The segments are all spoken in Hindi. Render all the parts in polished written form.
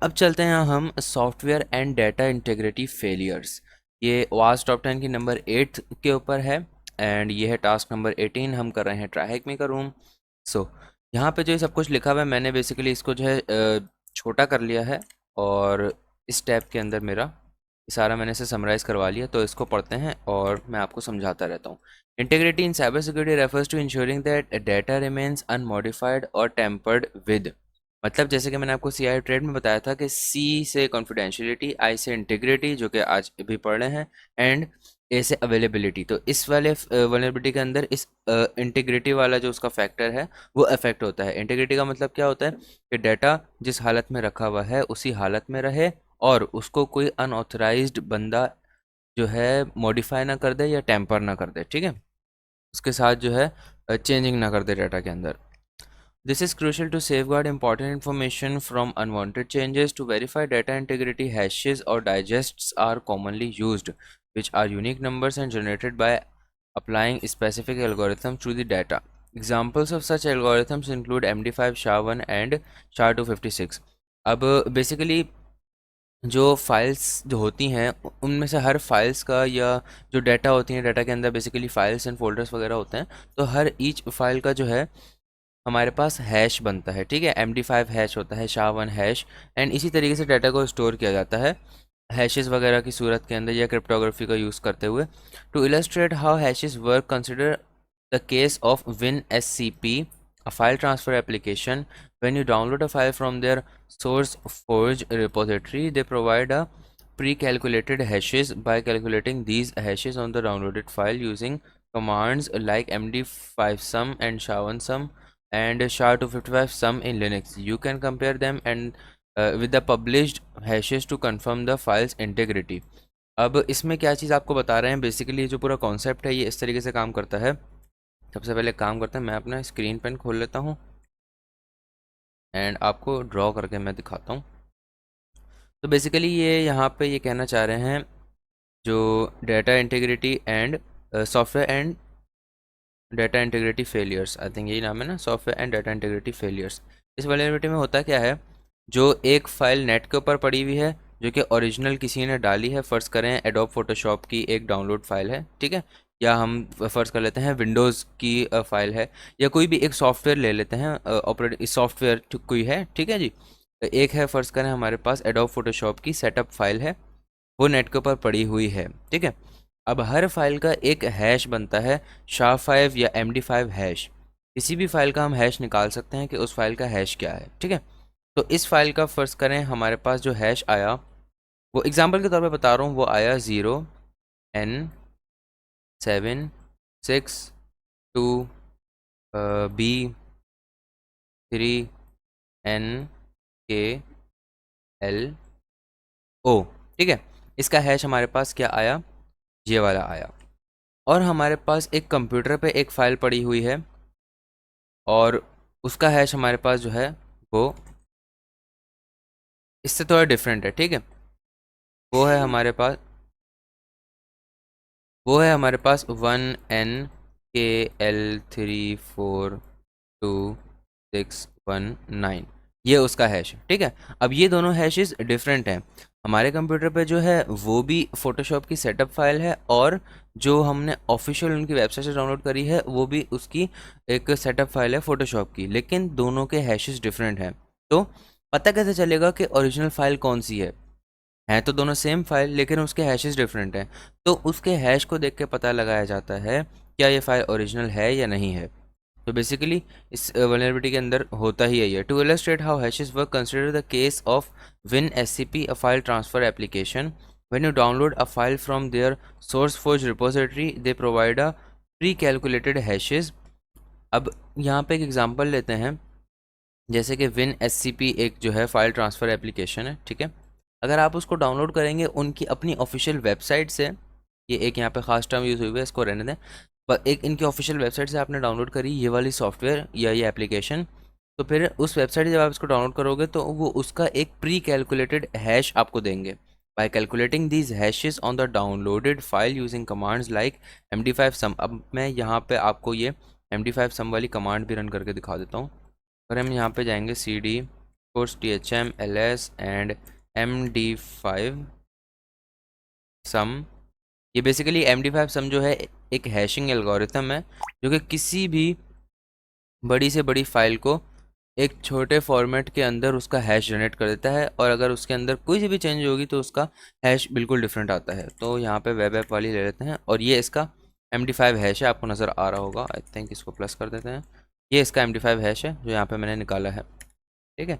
अब चलते हैं हम software and data integrity failures. ये वाज टॉप 10 की नंबर 8 के ऊपर है एंड ये है टास्क नंबर 18। हम कर रहे हैं ट्राई हैक मी का रूम। सो यहाँ पे जो ये सब कुछ लिखा हुआ है मैंने बेसिकली इसको जो है छोटा कर लिया है और इस टैब के अंदर मेरा ये सारा मैंने इसे समराइज़ करवा लिया। तो इसको पढ़ते हैं और मैं आपको समझाता रहता हूँ। Integrity in cyber security refers to ensuring that data remains unmodified और टेम्पर्ड विद। मतलब जैसे कि मैंने आपको सीआई ट्रेड में बताया था कि सी से कॉन्फिडेंशियलिटी, आई से इंटीग्रिटी जो कि आज भी पढ़ रहे हैं, एंड ए से अवेलेबिलिटी। तो इस वाले वल्नरेबिलिटी के अंदर इस इंटीग्रिटी वाला जो उसका फैक्टर है वो अफेक्ट होता है। इंटीग्रिटी का मतलब क्या होता है कि डाटा जिस हालत में रखा हुआ है उसी हालत में रहे और उसको कोई अनऑथराइज्ड बंदा जो है मॉडिफाई ना कर दे या टेम्पर ना कर दे, ठीक है, उसके साथ जो है चेंजिंग ना कर दे डाटा के अंदर। This is crucial to safeguard important information from unwanted changes. To verify data integrity, hashes or digests are commonly used, which are unique numbers and generated by applying specific algorithms to the data. Examples of such algorithms include MD5, SHA-1 and SHA-256. अब बेसिकली जो फाइल्स जो होती हैं उनमें से हर फाइल्स का या जो डाटा होती हैं, डाटा के अंदर बेसिकली फाइल्स एंड फोल्डर्स वगैरह होते हैं, तो हर ईच फाइल का जो है हमारे पास हैश बनता है, ठीक है। MD5 हैश होता है, SHA-1 हैश, एंड इसी तरीके से डाटा को स्टोर किया जाता है हैशेस वगैरह की सूरत के अंदर या क्रिप्टोग्राफी का यूज़ करते हुए। To illustrate how hashes work, consider the case of WinSCP, a file transfer application. When you download a file from their SourceForge repository, they provide a pre-calculated hashes. By calculating these hashes on the downloaded file using commands like MD5sum and SHA-1sum and SHA-255sum in Linux, you can compare them and with the published hashes to confirm the file's integrity. अब इसमें क्या चीज़ आपको बता रहे हैं, बेसिकली जो पूरा कॉन्सेप्ट है ये इस तरीके से काम करता है। सबसे पहले काम करते हैं, मैं अपना स्क्रीन पेन खोल लेता हूँ एंड आपको ड्रॉ करके मैं दिखाता हूँ। तो बेसिकली ये यहाँ पे ये कहना चाह रहे हैं जो data integrity and software and data integrity failures, I think यही नाम है ना, software and data integrity failures. इस वल्नरेबिलिटी में होता क्या है, जो एक फ़ाइल नेट के ऊपर पड़ी हुई है जो कि ओरिजिनल किसी ने डाली है, फ़र्ज़ करें एडोब फोटोशॉप की एक डाउनलोड फाइल है, ठीक है, या हम फ़र्ज़ कर लेते हैं विंडोज़ की फ़ाइल है, या कोई भी एक सॉफ्टवेयर ले लेते हैं, ऑपरेटिंग सॉफ्टवेयर कोई है, ठीक है जी। तो एक है, फ़र्ज़ करें हमारे पास एडोब फोटोशॉप की सेटअप फाइल है, वो नेट के ऊपर पड़ी हुई है, ठीक है। अब हर फाइल का एक हैश बनता है, SHA-5 या MD5 हैश। किसी भी फाइल का हम हैश निकाल सकते हैं कि उस फाइल का हैश क्या है, ठीक है। तो इस फाइल का फ़र्ज़ करें हमारे पास जो हैश आया, वो एग्जांपल के तौर पे बता रहा हूँ, वो आया 0N7626B3NKLO, ठीक है। इसका हैश हमारे पास क्या आया, ये वाला आया। और हमारे पास एक कंप्यूटर पे एक फ़ाइल पड़ी हुई है और उसका हैश हमारे पास जो है वो इससे थोड़ा डिफरेंट है, ठीक है। वो है हमारे पास 1NKL342619, ये उसका हैश है, ठीक है। अब ये दोनों हैशेस डिफरेंट हैं। हमारे कंप्यूटर पे जो है वो भी फ़ोटोशॉप की सेटअप फाइल है और जो हमने ऑफिशियल उनकी वेबसाइट से डाउनलोड करी है वो भी उसकी एक सेटअप फाइल है फ़ोटोशॉप की, लेकिन दोनों के हैशेस डिफरेंट हैं। तो पता कैसे चलेगा कि ओरिजिनल फ़ाइल कौन सी है तो दोनों सेम फाइल लेकिन उसके हैशेस डिफरेंट हैं। तो उसके हैश को देख के पता लगाया जाता है क्या ये फाइल ओरिजिनल है या नहीं है। तो बेसिकली इस वल्नरेबिलिटी के अंदर होता ही है ये। To illustrate how hashes work, consider the case of WinSCP, a file transfer application. When you download a file from their SourceForge repository, they provide a pre calculated hashes. अब यहाँ पे एक एग्जांपल लेते हैं, जैसे कि WinSCP एक जो है फाइल ट्रांसफ़र एप्लीकेशन है, ठीक है। अगर आप उसको डाउनलोड करेंगे उनकी अपनी ऑफिशियल वेबसाइट से, ये एक यहाँ पे ख़ास टर्म यूज़ हुई है, इसको रहने दें, पर एक इनकी ऑफिशियल वेबसाइट से आपने डाउनलोड करी ये वाली सॉफ्टवेयर या ये एप्लीकेशन, तो फिर उस वेबसाइट से जब आप इसको डाउनलोड करोगे तो वो उसका एक प्री कैलकुलेटेड हैश आपको देंगे। Bye calculating these hashes on the downloaded file using commands like MD5sum। अब मैं यहाँ पे आपको ये MD5sum वाली कमांड भी रन करके दिखा देता हूँ। अगर हम यहाँ पे जाएंगे CD course THM LS and MD5 सम। ये बेसिकली MD5 सम जो है एक हैशिंग एल्गोरिथम है जो कि किसी भी बड़ी से बड़ी फाइल को एक छोटे फॉर्मेट के अंदर उसका हैश जनरेट कर देता है, और अगर उसके अंदर कोई सी भी चेंज होगी तो उसका हैश बिल्कुल डिफरेंट आता है। तो यहाँ पे वेब ऐप वाली ले लेते हैं, और ये इसका MD5 हैश है, आपको नज़र आ रहा होगा। आई थिंक इसको प्लस कर देते हैं। ये इसका MD5 हैश है जो यहाँ पे मैंने निकाला है, ठीक है।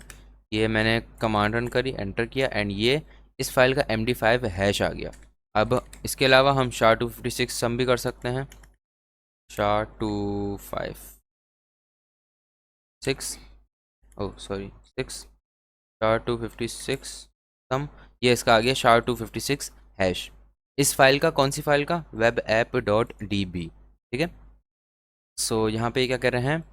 ये मैंने कमांड रन करी, एंटर किया, एंड ये इस फाइल का MD5 हैश आ गया। अब इसके अलावा हम SHA-256 सम भी कर सकते हैं। SHA-256 ओह सॉरी 6 SHA-256 सम, ये इसका आ गया SHA-256 हैश। इस फाइल का, कौन सी फाइल का, वेब ऐप डॉट DB, ठीक है। सो यहाँ पे क्या कर रहे हैं,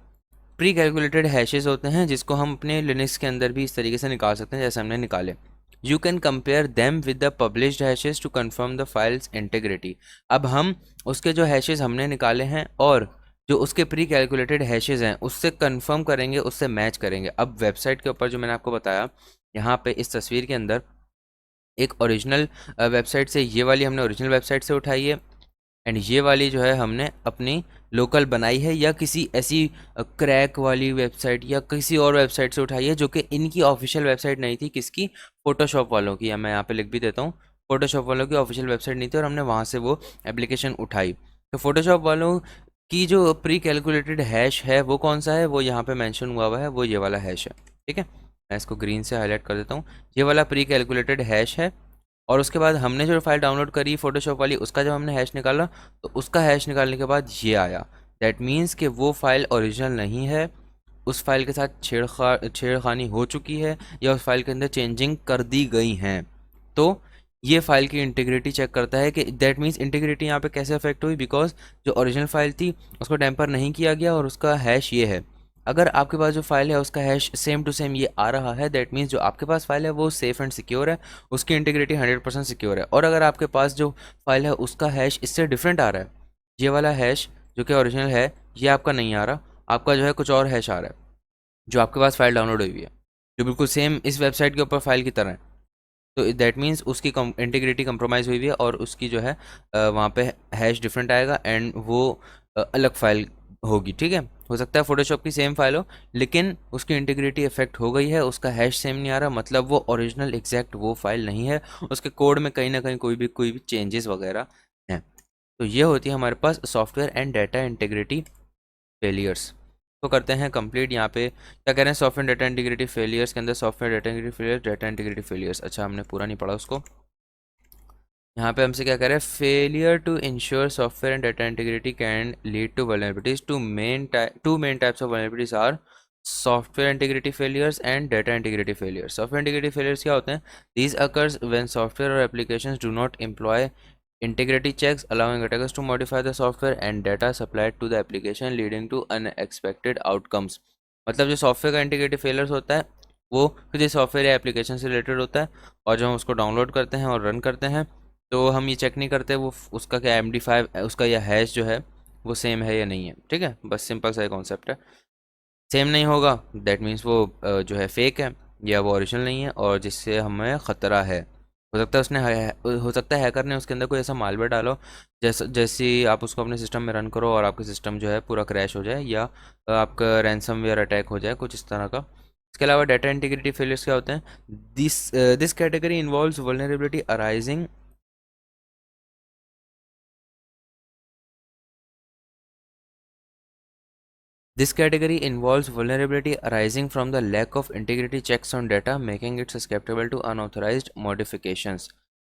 प्री कैलकुलेटेड हैशेस होते हैं जिसको हम अपने लिनक्स के अंदर भी इस तरीके से निकाल सकते हैं जैसे हमने निकाले। You can compare them with the published hashes to confirm the file's integrity. अब हम उसके जो हैशेस हमने निकाले हैं और जो उसके प्री कैलकुलेटेड हैशेस हैं उससे कंफर्म करेंगे, उससे मैच करेंगे। अब वेबसाइट के ऊपर जो मैंने आपको बताया, यहाँ पे इस तस्वीर के अंदर एक ओरिजिनल वेबसाइट से, ये वाली हमने ओरिजिनल वेबसाइट से उठाई है, एंड ये वाली जो है हमने अपनी लोकल बनाई है, या किसी ऐसी क्रैक वाली वेबसाइट या किसी और वेबसाइट से उठाई है जो कि इनकी ऑफिशियल वेबसाइट नहीं थी। किसकी, फोटोशॉप वालों की, या मैं यहाँ पे लिख भी देता हूँ, फोटोशॉप वालों की ऑफिशियल वेबसाइट नहीं थी, और हमने वहाँ से वो एप्लीकेशन उठाई। तो फोटोशॉप वालों की जो प्री कैलकुलेटेड हैश है वो कौन सा है, वो यहाँ पे मेंशन हुआ है, वो ये वाला हैश है, ठीक है। मैं इसको ग्रीन से हाईलाइट कर देता हूँ। ये वाला प्री कैलकुलेटेड हैश है, और उसके बाद हमने जो फाइल डाउनलोड करी फोटोशॉप वाली, उसका जब हमने हैश निकाला तो उसका हैश निकालने के बाद ये आया। दैट मीन्स कि वो फाइल ओरिजिनल नहीं है, उस फाइल के साथ छेड़खानी हो चुकी है, या उस फाइल के अंदर चेंजिंग कर दी गई हैं। तो ये फाइल की इंटीग्रिटी चेक करता है कि दैट मीन्स इंटीग्रिटी यहाँ पे कैसे अफेक्ट हुई, बिकॉज जो ओरिजिनल फाइल थी उसको टेम्पर नहीं किया गया और उसका हैश ये है। अगर आपके पास जो फाइल है उसका हैश सेम टू सेम ये आ रहा है, दैट मीन्स जो आपके पास फाइल है वो सेफ एंड सिक्योर है, उसकी इंटीग्रिटी 100% सिक्योर है। और अगर आपके पास जो फाइल है उसका हैश इससे डिफरेंट आ रहा है, ये वाला हैश जो कि ओरिजिनल है ये आपका नहीं आ रहा, आपका जो है कुछ और हैश आ रहा है जो आपके पास फाइल डाउनलोड हुई है, जो बिल्कुल सेम इस वेबसाइट के ऊपर फाइल की तरह है, तो दैट मीन्स उसकी इंटीग्रिटी कंप्रोमाइज़ हुई हुई है, और उसकी जो है वहाँ पे हैश डिफरेंट आएगा, एंड वो अलग फाइल होगी, ठीक है। हो सकता है फोटोशॉप की सेम फाइल हो, लेकिन उसकी इंटीग्रिटी इफेक्ट हो गई है, उसका हैश सेम नहीं आ रहा, मतलब वो ओरिजिनल एग्जैक्ट वो फाइल नहीं है, उसके कोड में कहीं ना कहीं कोई भी चेंजेस वगैरह हैं। तो ये होती है हमारे पास software and data integrity failures. तो करते हैं कंप्लीट। यहाँ पे क्या कह रहे हैं, सॉफ्टवेयर डाटा इंटीग्रिटी फेलियर्स के अंदर software data integrity failures, data integrity failures. अच्छा, हमने पूरा नहीं पढ़ा उसको। यहाँ पे हमसे क्या कह रहे हैं, failure to ensure software and data integrity can lead to vulnerabilities. Two main types of vulnerabilities are software integrity failures and data integrity failures. Software integrity failures क्या होते हैं, दीज अकर्स व्हेन सॉफ्टवेयर और applications do not employ integrity checks, allowing attackers to modify the software and data supplied to the application, leading to unexpected outcomes। मतलब जो सॉफ्टवेयर का इंटीग्रिटी फेलियर्स होता है वो किसी सॉफ्टवेयर या एप्लीकेशन से रिलेटेड होता है, और जब हम उसको डाउनलोड करते हैं और रन करते हैं तो हम ये चेक नहीं करते वो उसका क्या MD5 उसका या हैश जो है वो सेम है या नहीं है, ठीक है। बस सिंपल सा कॉन्सेप्ट है। सेम नहीं होगा दैट मीन्स वो जो है फेक है या वो ओरिजिनल नहीं है, और जिससे हमें ख़तरा है। हो सकता है हो सकता है हैकर ने उसके अंदर कोई ऐसा मालवेयर डालो जैसे आप उसको अपने सिस्टम में रन करो और आपका सिस्टम जो है पूरा क्रैश हो जाए, या आपका रैंसमवेयर अटैक हो जाए, कुछ इस तरह का। इसके अलावा डाटा इंटीग्रिटी फेलियर्स क्या होते हैं, this category involves vulnerability arising This category involves vulnerability arising from the lack of integrity checks on data, making it susceptible to unauthorized modifications।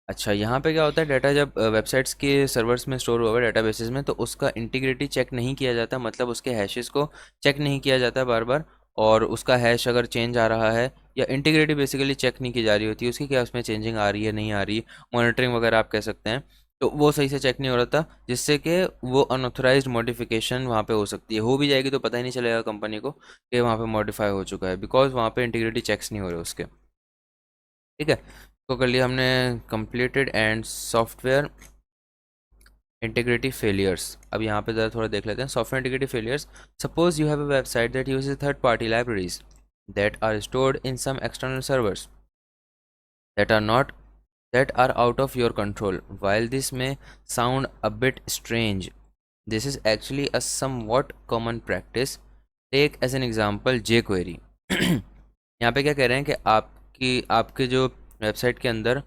अच्छा, यहाँ पे क्या होता है, डाटा जब वेबसाइट्स के सर्वर्स में स्टोर हुआ है डेटाबेसेस में, तो उसका इंटीग्रिटी चेक नहीं किया जाता, मतलब उसके हैशेस को चेक नहीं किया जाता बार बार, और उसका हैश अगर चेंज आ रहा है या इंटीग्रिटी बेसिकली चेक नहीं की जा रही होती है उसकी, क्या उसमें चेंजिंग आ रही है नहीं आ रही, मॉनिटरिंग वगैरह आप कह सकते हैं, तो वो सही से चेक नहीं हो रहा था, जिससे कि वो अनऑथराइज्ड मॉडिफिकेशन वहाँ पे हो सकती है। हो भी जाएगी तो पता ही नहीं चलेगा कंपनी को कि वहाँ पे मॉडिफाई हो चुका है, बिकॉज वहाँ पे इंटीग्रिटी चेक्स नहीं हो रहे उसके, ठीक है। तो कर लिया हमने completed and software integrity failures. अब यहाँ पे ज़रा थोड़ा देख लेते हैं software integrity failures. Suppose you have a website that uses third party libraries that are stored in some external servers that are not that are out of your control. While this may sound a bit strange, this is actually a somewhat common practice. Take as an example jQuery. यहाँ पे क्या कह रहे हैं कि आपके जो वेबसाइट के अंदर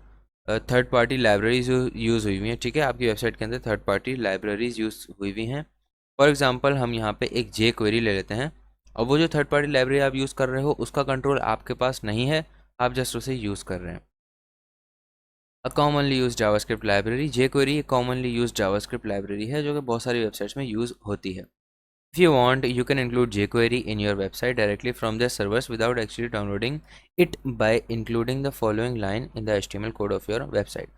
थर्ड पार्टी लाइब्रेरीज यूज़ हुई हुई हैं, ठीक है, आपकी वेबसाइट के अंदर थर्ड पार्टी लाइब्रेरीज यूज़ हुई हुई हैं। फॉर एग्जांपल हम यहाँ पे एक jQuery ले लेते हैं, और वो जो थर्ड पार्टी लाइब्रेरी आप यूज़ कर रहे हो उसका कंट्रोल आपके पास नहीं है, आप जस्ट उसे यूज़ कर रहे हैं। A commonly use JavaScript library, jQuery एक कॉमनली यूज जावास्क्रिप्ट लाइब्रेरी है जो कि बहुत सारी वेबसाइट्स में यूज़ होती है। If you want, you can include jQuery in your website directly from their servers without actually downloading it by including the following line in the HTML code of your website.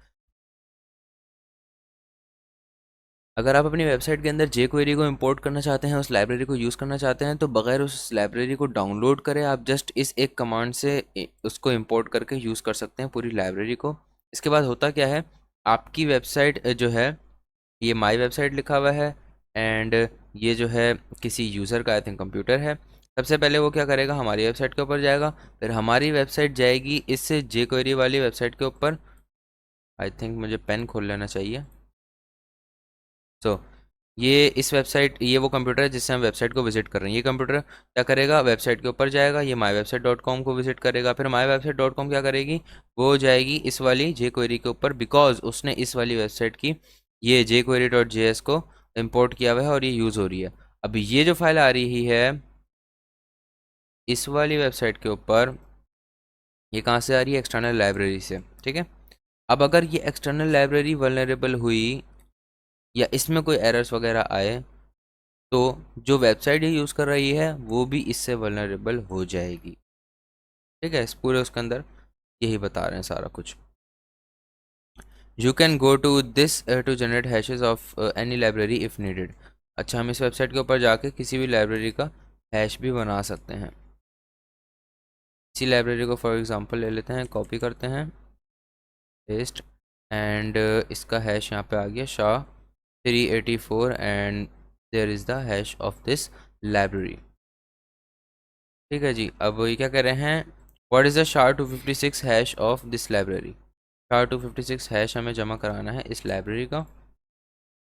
अगर आप अपनी वेबसाइट के अंदर jQuery को इंपोर्ट करना चाहते हैं, उस लाइब्रेरी को यूज़ करना चाहते हैं, तो बगैर उस लाइब्रेरी को डाउनलोड करें आप जस्ट इस एक कमांड से उसको इंपोर्ट करके यूज़ कर सकते हैं पूरी लाइब्रेरी को। इसके बाद होता क्या है, आपकी वेबसाइट जो है ये माई वेबसाइट लिखा हुआ है, एंड ये जो है किसी यूज़र का आई थिंक कंप्यूटर है। सबसे पहले वो क्या करेगा, हमारी वेबसाइट के ऊपर जाएगा, फिर हमारी वेबसाइट जाएगी इस jQuery वाली वेबसाइट के ऊपर। आई थिंक मुझे पेन खोल लेना चाहिए। ये इस वेबसाइट, ये वो कंप्यूटर है जिससे हम वेबसाइट को विजिट कर रहे हैं। ये कंप्यूटर क्या करेगा, वेबसाइट के ऊपर जाएगा, ये mywebsite.com को विजिट करेगा, फिर mywebsite.com क्या करेगी, वो जाएगी इस वाली jQuery के ऊपर, बिकॉज उसने इस वाली वेबसाइट की ये jQuery.js को इंपोर्ट किया हुआ है और ये यूज़ हो रही है। अब ये जो फाइल आ रही है इस वाली वेबसाइट के ऊपर, ये कहाँ से आ रही है, एक्सटर्नल लाइब्रेरी से, ठीक है। अब अगर ये एक्सटर्नल लाइब्रेरी वल्नरेबल हुई या इसमें कोई एरर्स वगैरह आए, तो जो वेबसाइट ये यूज़ कर रही है वो भी इससे वल्नरेबल हो जाएगी, ठीक है। इस पूरे उसके अंदर यही बता रहे हैं सारा कुछ। You can go to this to generate hashes of any library if needed. अच्छा, हम इस वेबसाइट के ऊपर जाके किसी भी लाइब्रेरी का हैश भी बना सकते हैं। इसी लाइब्रेरी को फॉर एग्जांपल ले लेते हैं, कॉपी करते हैं, पेस्ट, एंड इसका हैश यहाँ पे आ गया SHA-384, and there is the hash of this library, ठीक है जी। अब ये क्या कह रहे हैं, what is the SHA-256 hash of this library. SHA-256 hash हमें जमा कराना है इस लाइब्रेरी का।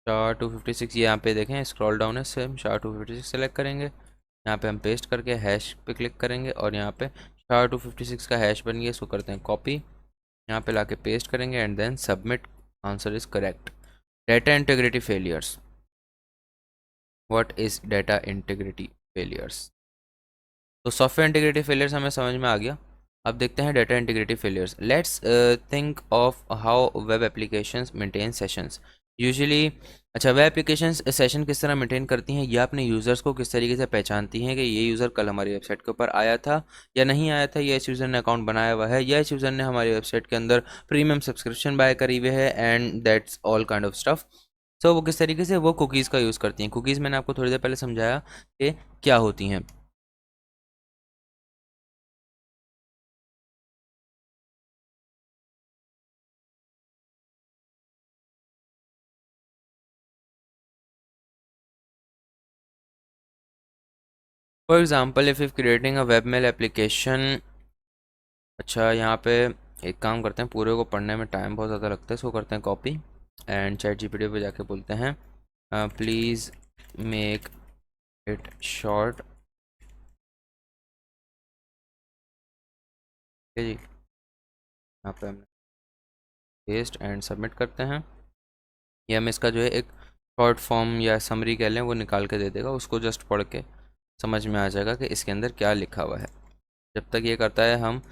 SHA-256 ये यहाँ पे देखें, स्क्रॉल डाउन है, से हम SHA-256 सेलेक्ट करेंगे, यहाँ पे हम पेस्ट करके हैश पे क्लिक करेंगे, और यहाँ पे SHA-256 का हैश बन गया, इसको करते हैं कॉपी, यहाँ पे लाके पेस्ट करेंगे, and then submit, answer is correct. Data integrity failures, what is data integrity failures. तो सॉफ्टवेयर इंटीग्रिटी फेलियर्स हमें समझ में आ गया। अब देखते हैं data integrity failures. Let's think of how web applications maintain sessions usually. अच्छा, वेब एप्लीकेशंस सेशन किस तरह मेंटेन करती हैं, या अपने यूज़र्स को किस तरीके से पहचानती हैं कि ये यूज़र कल हमारी वेबसाइट के ऊपर आया था या नहीं आया था, या इस यूज़र ने अकाउंट बनाया हुआ है, या इस यूज़र ने हमारी वेबसाइट के अंदर प्रीमियम सब्सक्रिप्शन बाय करी हुई है, and that's all kind of stuff. So वो किस तरीके से वो कुकीज़ का यूज़ करती हैं। कुकीज़ मैंने आपको थोड़ी देर पहले समझाया कि क्या होती हैं। For example if creating a webmail application. अच्छा, यहाँ पे एक काम करते हैं, पूरे को पढ़ने में टाइम बहुत ज़्यादा लगता है, इसको करते हैं कॉपी, एंड ChatGPT पे जाके बोलते हैं प्लीज़ मेक इट शॉर्ट, ठीक है जी। यहाँ पे हम पेस्ट एंड सबमिट करते हैं। ये हम इसका जो है एक शॉर्ट फॉर्म या समरी कह लें वो निकाल के दे देगा, उसको जस्ट पढ़ के समझ में आ जाएगा कि इसके अंदर क्या लिखा हुआ है। जब तक ये करता है, हम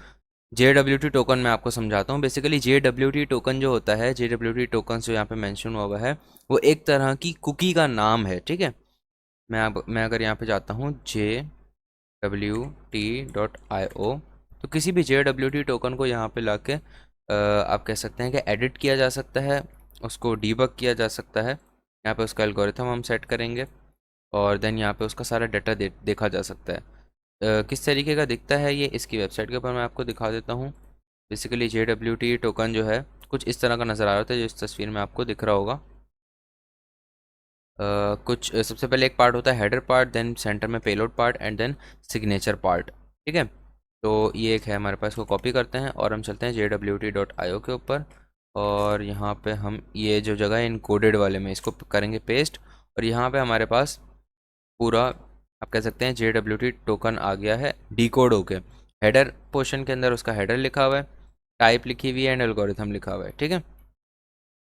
JWT टोकन मैं आपको समझाता हूँ। बेसिकली JWT टोकन जो होता है, JWT टोकन जो यहाँ पे मेंशन हुआ है, वो एक तरह की कुकी का नाम है, ठीक है। मैं अगर यहाँ पे जाता हूँ JWT.io, तो किसी भी JWT टोकन को यहाँ पे लाके आप कह सकते हैं कि एडिट किया जा सकता है, उसको डीबग किया जा सकता है। यहाँ पे उसका एल्गोरिथम हम सेट करेंगे, और देन यहाँ पे उसका सारा डाटा देखा जा सकता है। किस तरीके का दिखता है ये, इसकी वेबसाइट के ऊपर मैं आपको दिखा देता हूँ। बेसिकली JWT टोकन जो है कुछ इस तरह का नज़र आ रहा था, जो इस तस्वीर में आपको दिख रहा होगा। कुछ सबसे पहले एक पार्ट होता है हेडर पार्ट, देन सेंटर में payload part, and then signature part, ठीक है। तो ये एक है हमारे पास, को कॉपी करते हैं और हम चलते हैं jwt.io के ऊपर, और यहाँ पे हम ये जो जगह है इनकोडेड वाले में इसको करेंगे पेस्ट, और यहाँ पे हमारे पास पूरा आप कह सकते हैं JWT टोकन आ गया है डिकोड होके। हेडर पोर्शन के अंदर उसका हेडर लिखा हुआ है, टाइप लिखी हुई है एंड एल्गोरिथम लिखा हुआ है, ठीक है।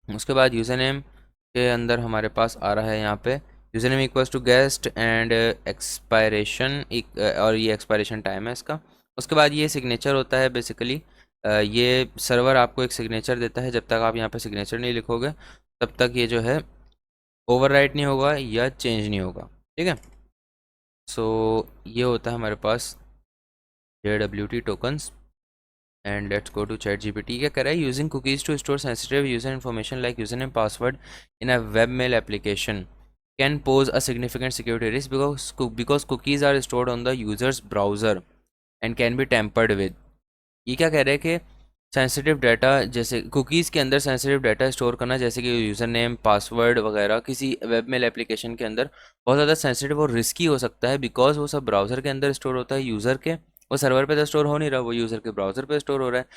उसके बाद यूज़र नेम के अंदर हमारे पास आ रहा है यहाँ पे user name equals to guest and expiration, और ये एक्सपायरेशन टाइम है इसका। उसके बाद ये सिग्नेचर होता है बेसिकली, ये सर्वर आपको एक सिग्नेचर देता है, जब तक आप यहाँ पे सिग्नेचर नहीं लिखोगे तब तक ये जो है ओवरराइट नहीं होगा या चेंज नहीं होगा, ठीक है। सो ये होता है हमारे पास JWT tokens. And let's go to chat GPT. क्या कर रहा है, using cookies to store sensitive user information like user name password in a web mail application can pose a significant security risk because cookies are stored on the user's browser and can be tampered with. ये क्या कह रहे हैं कि सेंसिटिव डाटा, जैसे कुकीज़ के अंदर सेंसिटिव डाटा स्टोर करना, जैसे कि यूज़र नेम पासवर्ड वगैरह, किसी वेब मेल एप्लीकेशन के अंदर बहुत ज़्यादा सेंसिटिव और रिस्की हो सकता है, बिकॉज वो सब ब्राउज़र के अंदर स्टोर होता है यूज़र के, वो सर्वर पे तो स्टोर हो नहीं रहा, वो यूज़र के ब्राउज़र पे स्टोर हो रहा है।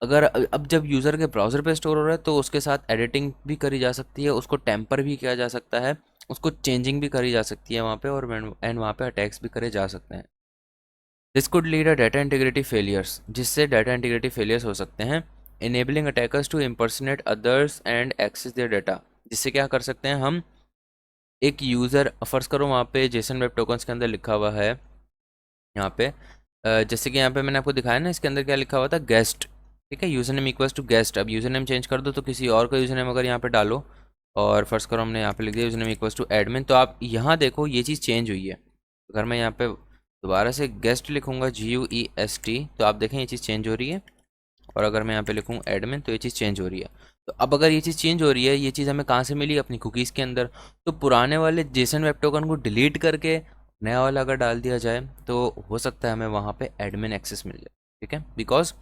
अगर अब जब यूज़र के ब्राउज़र पे स्टोर हो रहा है तो उसके साथ एडिटिंग भी करी जा सकती है, उसको टेम्पर भी किया जा सकता है, उसको चेंजिंग भी करी जा सकती है वहाँ पे, और एंड वहाँ पे अटैक्स भी करे जा सकते हैं। This could lead a data integrity failures, जिससे डाटा इंटीग्रिटी फेलियर्स हो सकते हैं। Enabling attackers to impersonate others and access their data, जिससे क्या कर सकते हैं हम, एक यूज़र फर्ज करो वहाँ पे जेसन वेब टोकन्स के अंदर लिखा हुआ है यहाँ पे, जैसे कि यहाँ पे मैंने आपको दिखाया ना, इसके अंदर क्या लिखा हुआ था, गेस्ट, ठीक है। User name equals to guest, अब यूज़र नेम चेंज कर दो तो किसी और का यूज़र नेम अगर यहाँ पे डालो, और फर्स्ट करो हमने यहाँ पे लिख दिया user name equals to admin, तो आप यहाँ देखो ये चीज़ चेंज हुई है। अगर मैं यहाँ पे दोबारा से गेस्ट लिखूँगा GUEST, तो आप देखें ये चीज़ चेंज हो रही है, और अगर मैं यहाँ पे लिखूँ एडमिन तो ये चीज़ चेंज हो रही है। तो अब अगर ये चीज़ चेंज हो रही है, ये चीज़ हमें कहाँ से मिली, अपनी कुकीज़ के अंदर। तो पुराने वाले जेसन वेब टोकन को डिलीट करके नया वाला अगर डाल दिया जाए तो हो सकता है हमें वहाँ पे एडमिन एक्सेस मिल जाए, ठीक है। बिकॉज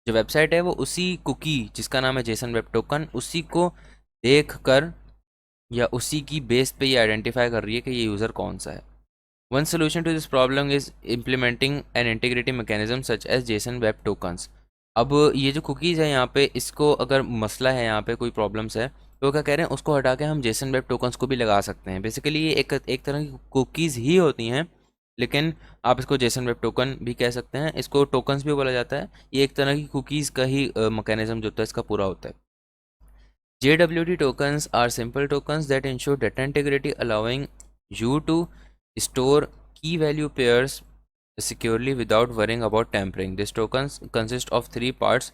जो वेबसाइट है वो उसी कुकी जिसका नाम है जेसन वेब टोकन, उसी को देख कर या उसी की बेस पे ये आइडेंटिफाई कर रही है कि ये यूज़र कौन सा है। One solution to this problem is implementing an integrity mechanism such as JSON web tokens. अब ये जो कुकीज़ है यहाँ पे, इसको अगर मसला है यहाँ पे, कोई प्रॉब्लम्स है, तो क्या कह रहे हैं, उसको हटा के हम जेसन वेब टोकन्स को भी लगा सकते हैं। बेसिकली ये एक तरह की कुकीज़ ही होती हैं, लेकिन आप इसको जेसन वेब टोकन भी कह सकते हैं, इसको टोकन्स भी बोला जाता है। ये एक तरह की कुकीज़ का ही मैकेनिज्म जो होता है इसका पूरा होता है। JWT tokens are simple tokens that ensure data integrity, allowing you to store key value pairs securely without worrying about tampering. These tokens consist of three parts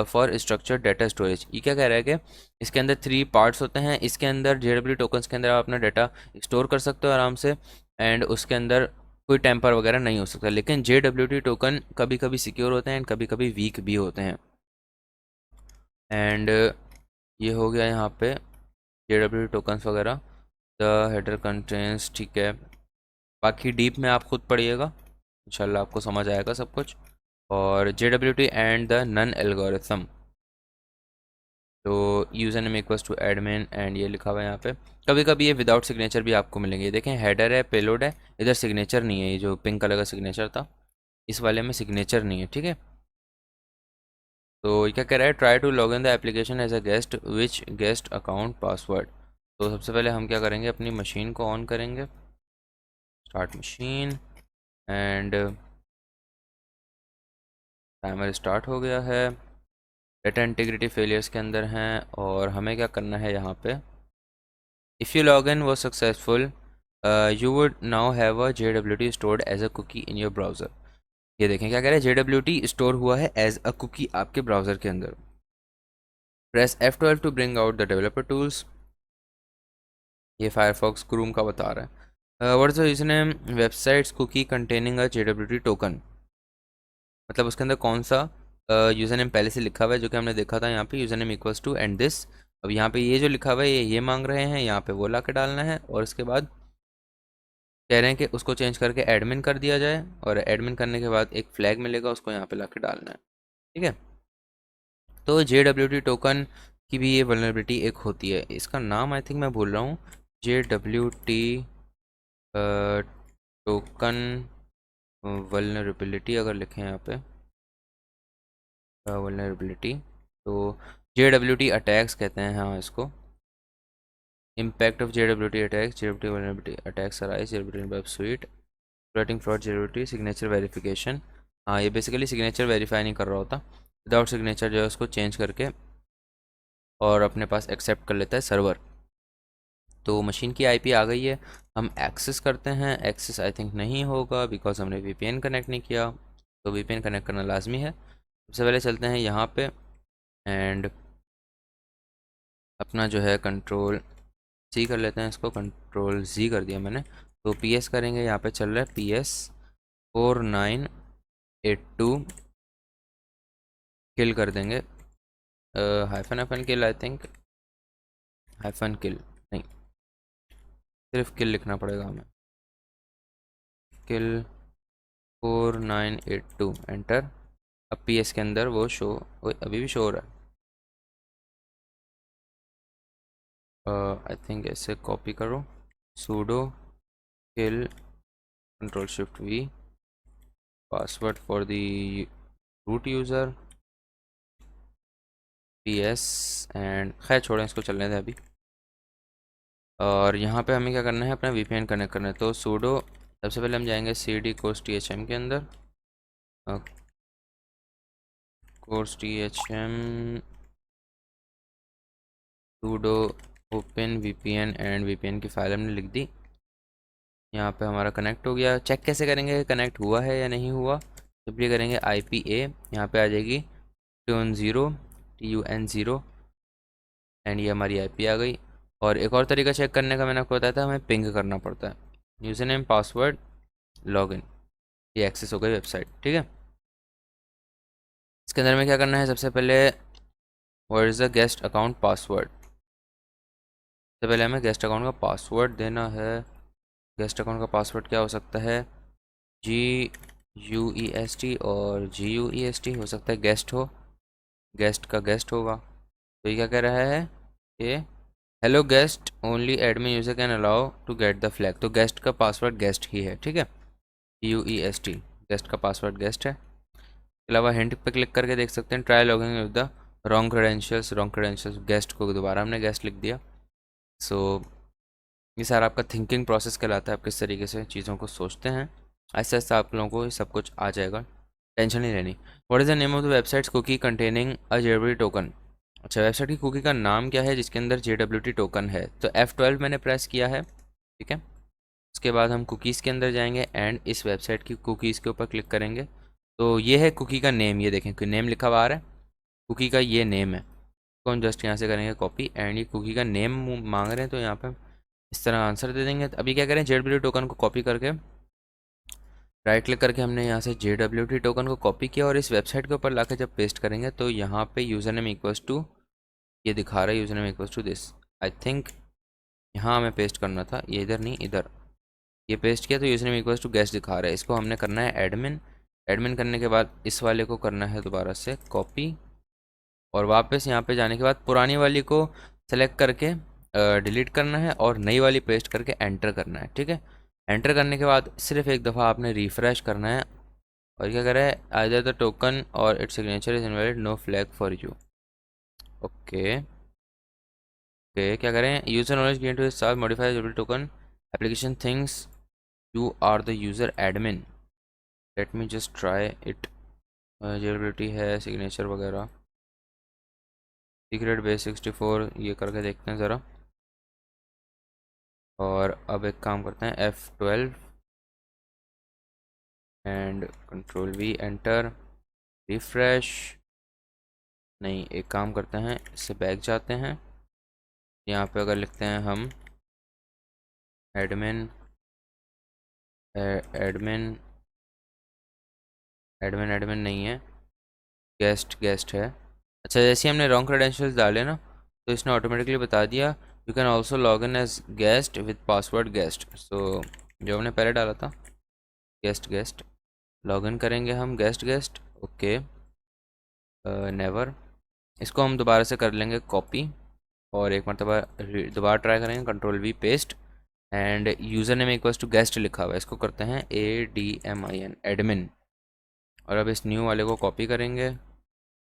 for structured data storage. ये क्या कह रहा है कि इसके अंदर थ्री पार्ट्स होते हैं, इसके अंदर JWT tokens के अंदर आप अपना डाटा स्टोर कर सकते हो आराम से, एंड उसके अंदर कोई टेम्पर वगैरह नहीं हो सकता। लेकिन JWT टोकन कभी कभी सिक्योर होते हैं एंड कभी कभी वीक भी होते हैं। एंड ये हो गया यहाँ पे JWT टोकन्स वगैरह, द हेडर कंटेंट्स, ठीक है। बाकी डीप में आप खुद पढ़िएगा, इंशाल्लाह आपको समझ आएगा सब कुछ। और JWT and the none algorithm, तो user name equals to admin, and ये लिखा हुआ है यहाँ पे। कभी कभी ये विदाउट सिग्नेचर भी आपको मिलेंगे, ये देखें हेडर है, पेलोड है, इधर सिग्नेचर नहीं है, ये जो पिंक कलर का सिग्नेचर था इस वाले में सिग्नेचर नहीं है, ठीक है। तो ये क्या कह रहा है, try to log in the application as a guest which guest account password. तो सबसे पहले हम क्या करेंगे, अपनी मशीन को ऑन करेंगे, start machine, and timer start हो गया है। डेटा इंटीग्रिटी फेलियर्स के अंदर हैं, और हमें क्या करना है यहाँ पे, if you log in was successful you would now have a JWT stored as a cookie in your browser. ये देखें क्या कह रहा है, JWT स्टोर हुआ है एज अ कुकी आपके ब्राउज़र के अंदर। Press F12 to bring out the developer tools. ये फायरफॉक्स क्रूम का बता रहा है। What is the user name website's cookie containing a JWT token, मतलब उसके अंदर कौन सा यूज़र नेम पहले से लिखा हुआ है, जो कि हमने देखा था यहाँ पे user name equals to and this. अब यहाँ पे ये जो लिखा हुआ है ये मांग रहे हैं, यहाँ पे वो ला के डालना है, और इसके बाद कह रहे हैं कि उसको चेंज करके एडमिन कर दिया जाए, और एडमिन करने के बाद एक फ्लैग मिलेगा, उसको यहाँ पे ला के डालना है, ठीक है। तो JWT टोकन की भी ये वल्नरेबिलिटी एक होती है, इसका नाम आई थिंक मैं भूल रहा हूँ, JWT टोकन वल्नरेबिलिटी अगर लिखें यहाँ पे वल्नरेबिलिटी, तो JWT अटैक्स कहते हैं हाँ इसको। Impact of JWT attacks, JWT vulnerability attacks arise, JWT web sweet, exploiting fraud, JWT signature verification. हाँ ये बेसिकली सिग्नेचर वेरीफाई नहीं कर रहा होता, विदाउट सिग्नेचर जो है उसको चेंज करके और अपने पास एक्सेप्ट कर लेता है सर्वर। तो मशीन की IP आ गई है, हम एक्सेस करते हैं। एक्सेस आई थिंक नहीं होगा बिकॉज हमने VPN कनेक्ट नहीं किया, तो VPN कनेक्ट करना लाजमी है। सबसे पहले चलते हैं यहाँ पे एंड अपना जो है कंट्रोल C कर लेते हैं, इसको कंट्रोल Z कर दिया मैंने। तो PS करेंगे, यहाँ पे चल रहा है PS4982 किल कर देंगे। Hyphen kill I think, hyphen kill नहीं, सिर्फ किल लिखना पड़ेगा हमें। किल 4982 एंटर। अब PS के अंदर वो शो, अभी भी शो हो रहा है। आई थिंक ऐसे कॉपी करो, sudo kill control shift V, password for the root user PS and खैर छोड़ें इसको, चलने दें अभी। और यहाँ पे हमें क्या करना है, अपना VPN कनेक्ट करना है। तो सूडो, सबसे पहले हम जाएंगे CD कोर्स THM के अंदर, course THM pseudo open VPN and VPN की फाइल हमने लिख दी। यहाँ पे हमारा कनेक्ट हो गया। चेक कैसे करेंगे कनेक्ट हुआ है या नहीं हुआ, सिंपली करेंगे IPA, यहाँ पे आ जाएगी TUN0 एंड ये हमारी IP आ गई। और एक और तरीका चेक करने का मैंने आपको बताया था, हमें पिंग करना पड़ता है, यूज़र नेम पासवर्ड लॉगिन, ये एक्सेस हो गई वेबसाइट। ठीक है, इसके अंदर में क्या करना है, सबसे पहले what is the guest account password. सबसे पहले हमें गेस्ट अकाउंट का पासवर्ड देना है। गेस्ट अकाउंट का पासवर्ड क्या हो सकता है, GUEST और GUEST हो सकता है, गेस्ट हो, गेस्ट का गेस्ट होगा। तो ये क्या कह रहा है, ये hello guest only admin user can allow to get the flag. तो गेस्ट का पासवर्ड गेस्ट ही है, ठीक है, GUEST, गेस्ट का पासवर्ड गेस्ट है। इसके अलावा हिंट पे क्लिक करके देख सकते हैं, try logging with the wrong credentials, guest को दोबारा हमने गेस्ट लिख दिया। सो ये सारा आपका थिंकिंग प्रोसेस कहलाता है, आप किस तरीके से चीज़ों को सोचते हैं। ऐसे ऐसे आप लोगों को ये सब कुछ आ जाएगा, टेंशन नहीं लेनी। What is the name of the website's cookie containing a JWT token. अच्छा, वेबसाइट की कुकी का नाम क्या है जिसके अंदर JWT टोकन है। तो F12 मैंने प्रेस किया है, ठीक है। उसके बाद हम कुकीज़ के अंदर जाएंगे एंड इस वेबसाइट की कुकीज़ के ऊपर क्लिक करेंगे। तो ये है कुकी का नेम, ये देखें कि नेम लिखा हुआ आ रहा है, कुकी का ये नेम है। तो हम जस्ट यहाँ से करेंगे कॉपी एंड ये कुकी का नेम मांग रहे हैं, तो यहाँ पे इस तरह आंसर दे देंगे। तो अभी क्या करें, JWT टोकन को कॉपी करके राइट क्लिक करके हमने यहाँ से JWT टोकन को कॉपी किया और इस वेबसाइट के ऊपर लाकर जब पेस्ट करेंगे तो यहाँ पे यूज़र नेम इक्वल्स टू, ये दिखा रहा है user name equals to this, I think यहाँ हमें पेस्ट करना था, ये इधर नहीं इधर, ये पेस्ट किया तो user name equals to guest दिखा रहा है। इसको हमने करना है एडमिन, एडमिन करने के बाद इस वाले को करना है दोबारा से कॉपी और वापस यहाँ पे जाने के बाद पुरानी वाली को सेलेक्ट करके डिलीट करना है और नई वाली पेस्ट करके एंटर करना है, ठीक है। एंटर करने के बाद सिर्फ एक दफ़ा आपने रिफ़्रेश करना है और क्या करें, आइदर द टोकन और its signature is invalid, no flag for you. Okay okay, क्या करें, user knowledge gain to star modify जेबल token application things you are the user admin, let me just try it. जेबिलिटी है, सिग्नेचर वगैरह, सीक्रेट बेस 64, ये करके देखते हैं ज़रा। और अब एक काम करते हैं, F12 and control V enter, refresh. नहीं, एक काम करते हैं, इससे बैक जाते हैं, यहाँ पे अगर लिखते हैं हम एडमिन एडमिन एडमिन एडमिन नहीं है, गेस्ट गेस्ट है। अच्छा, जैसे हमने रॉन्ग क्रेडेंशियल्स डाले ना तो इसने ऑटोमेटिकली बता दिया you can also log in as guest with password guest. So जो हमने पहले डाला था गेस्ट गेस्ट, लॉग इन करेंगे हम गेस्ट गेस्ट, ओके नेवर। इसको हम दोबारा से कर लेंगे कॉपी और एक मरतबा दोबारा ट्राई करेंगे, control V paste and user name equals to guest लिखा हुआ है, इसको करते हैं ADMIN एडमिन। और अब इस न्यू वाले को कॉपी करेंगे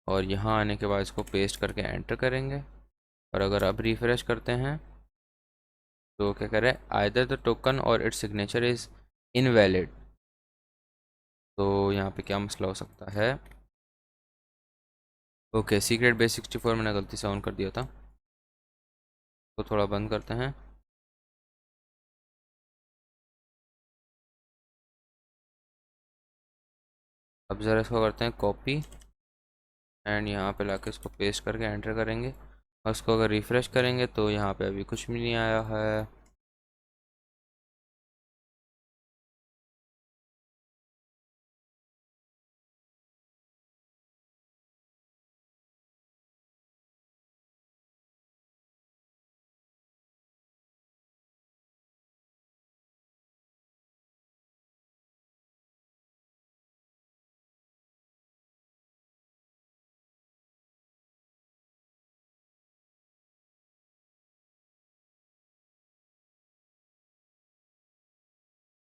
और यहाँ आने के बाद इसको पेस्ट करके एंटर करेंगे। और अगर अब रिफ्रेश करते हैं तो क्या करें, आइदर द टोकन और इट्स सिग्नेचर इज़ इनवैलिड। तो यहाँ पे क्या मसला हो सकता है, ओके सीक्रेट बेस 64 मैंने गलती से ऑन कर दिया था, तो थोड़ा बंद करते हैं। अब ज़रा इसको करते हैं कॉपी एंड यहाँ पे लाके इसको पेस्ट करके एंटर करेंगे। और इसको अगर रिफ़्रेश करेंगे तो यहाँ पे अभी कुछ भी नहीं आया है।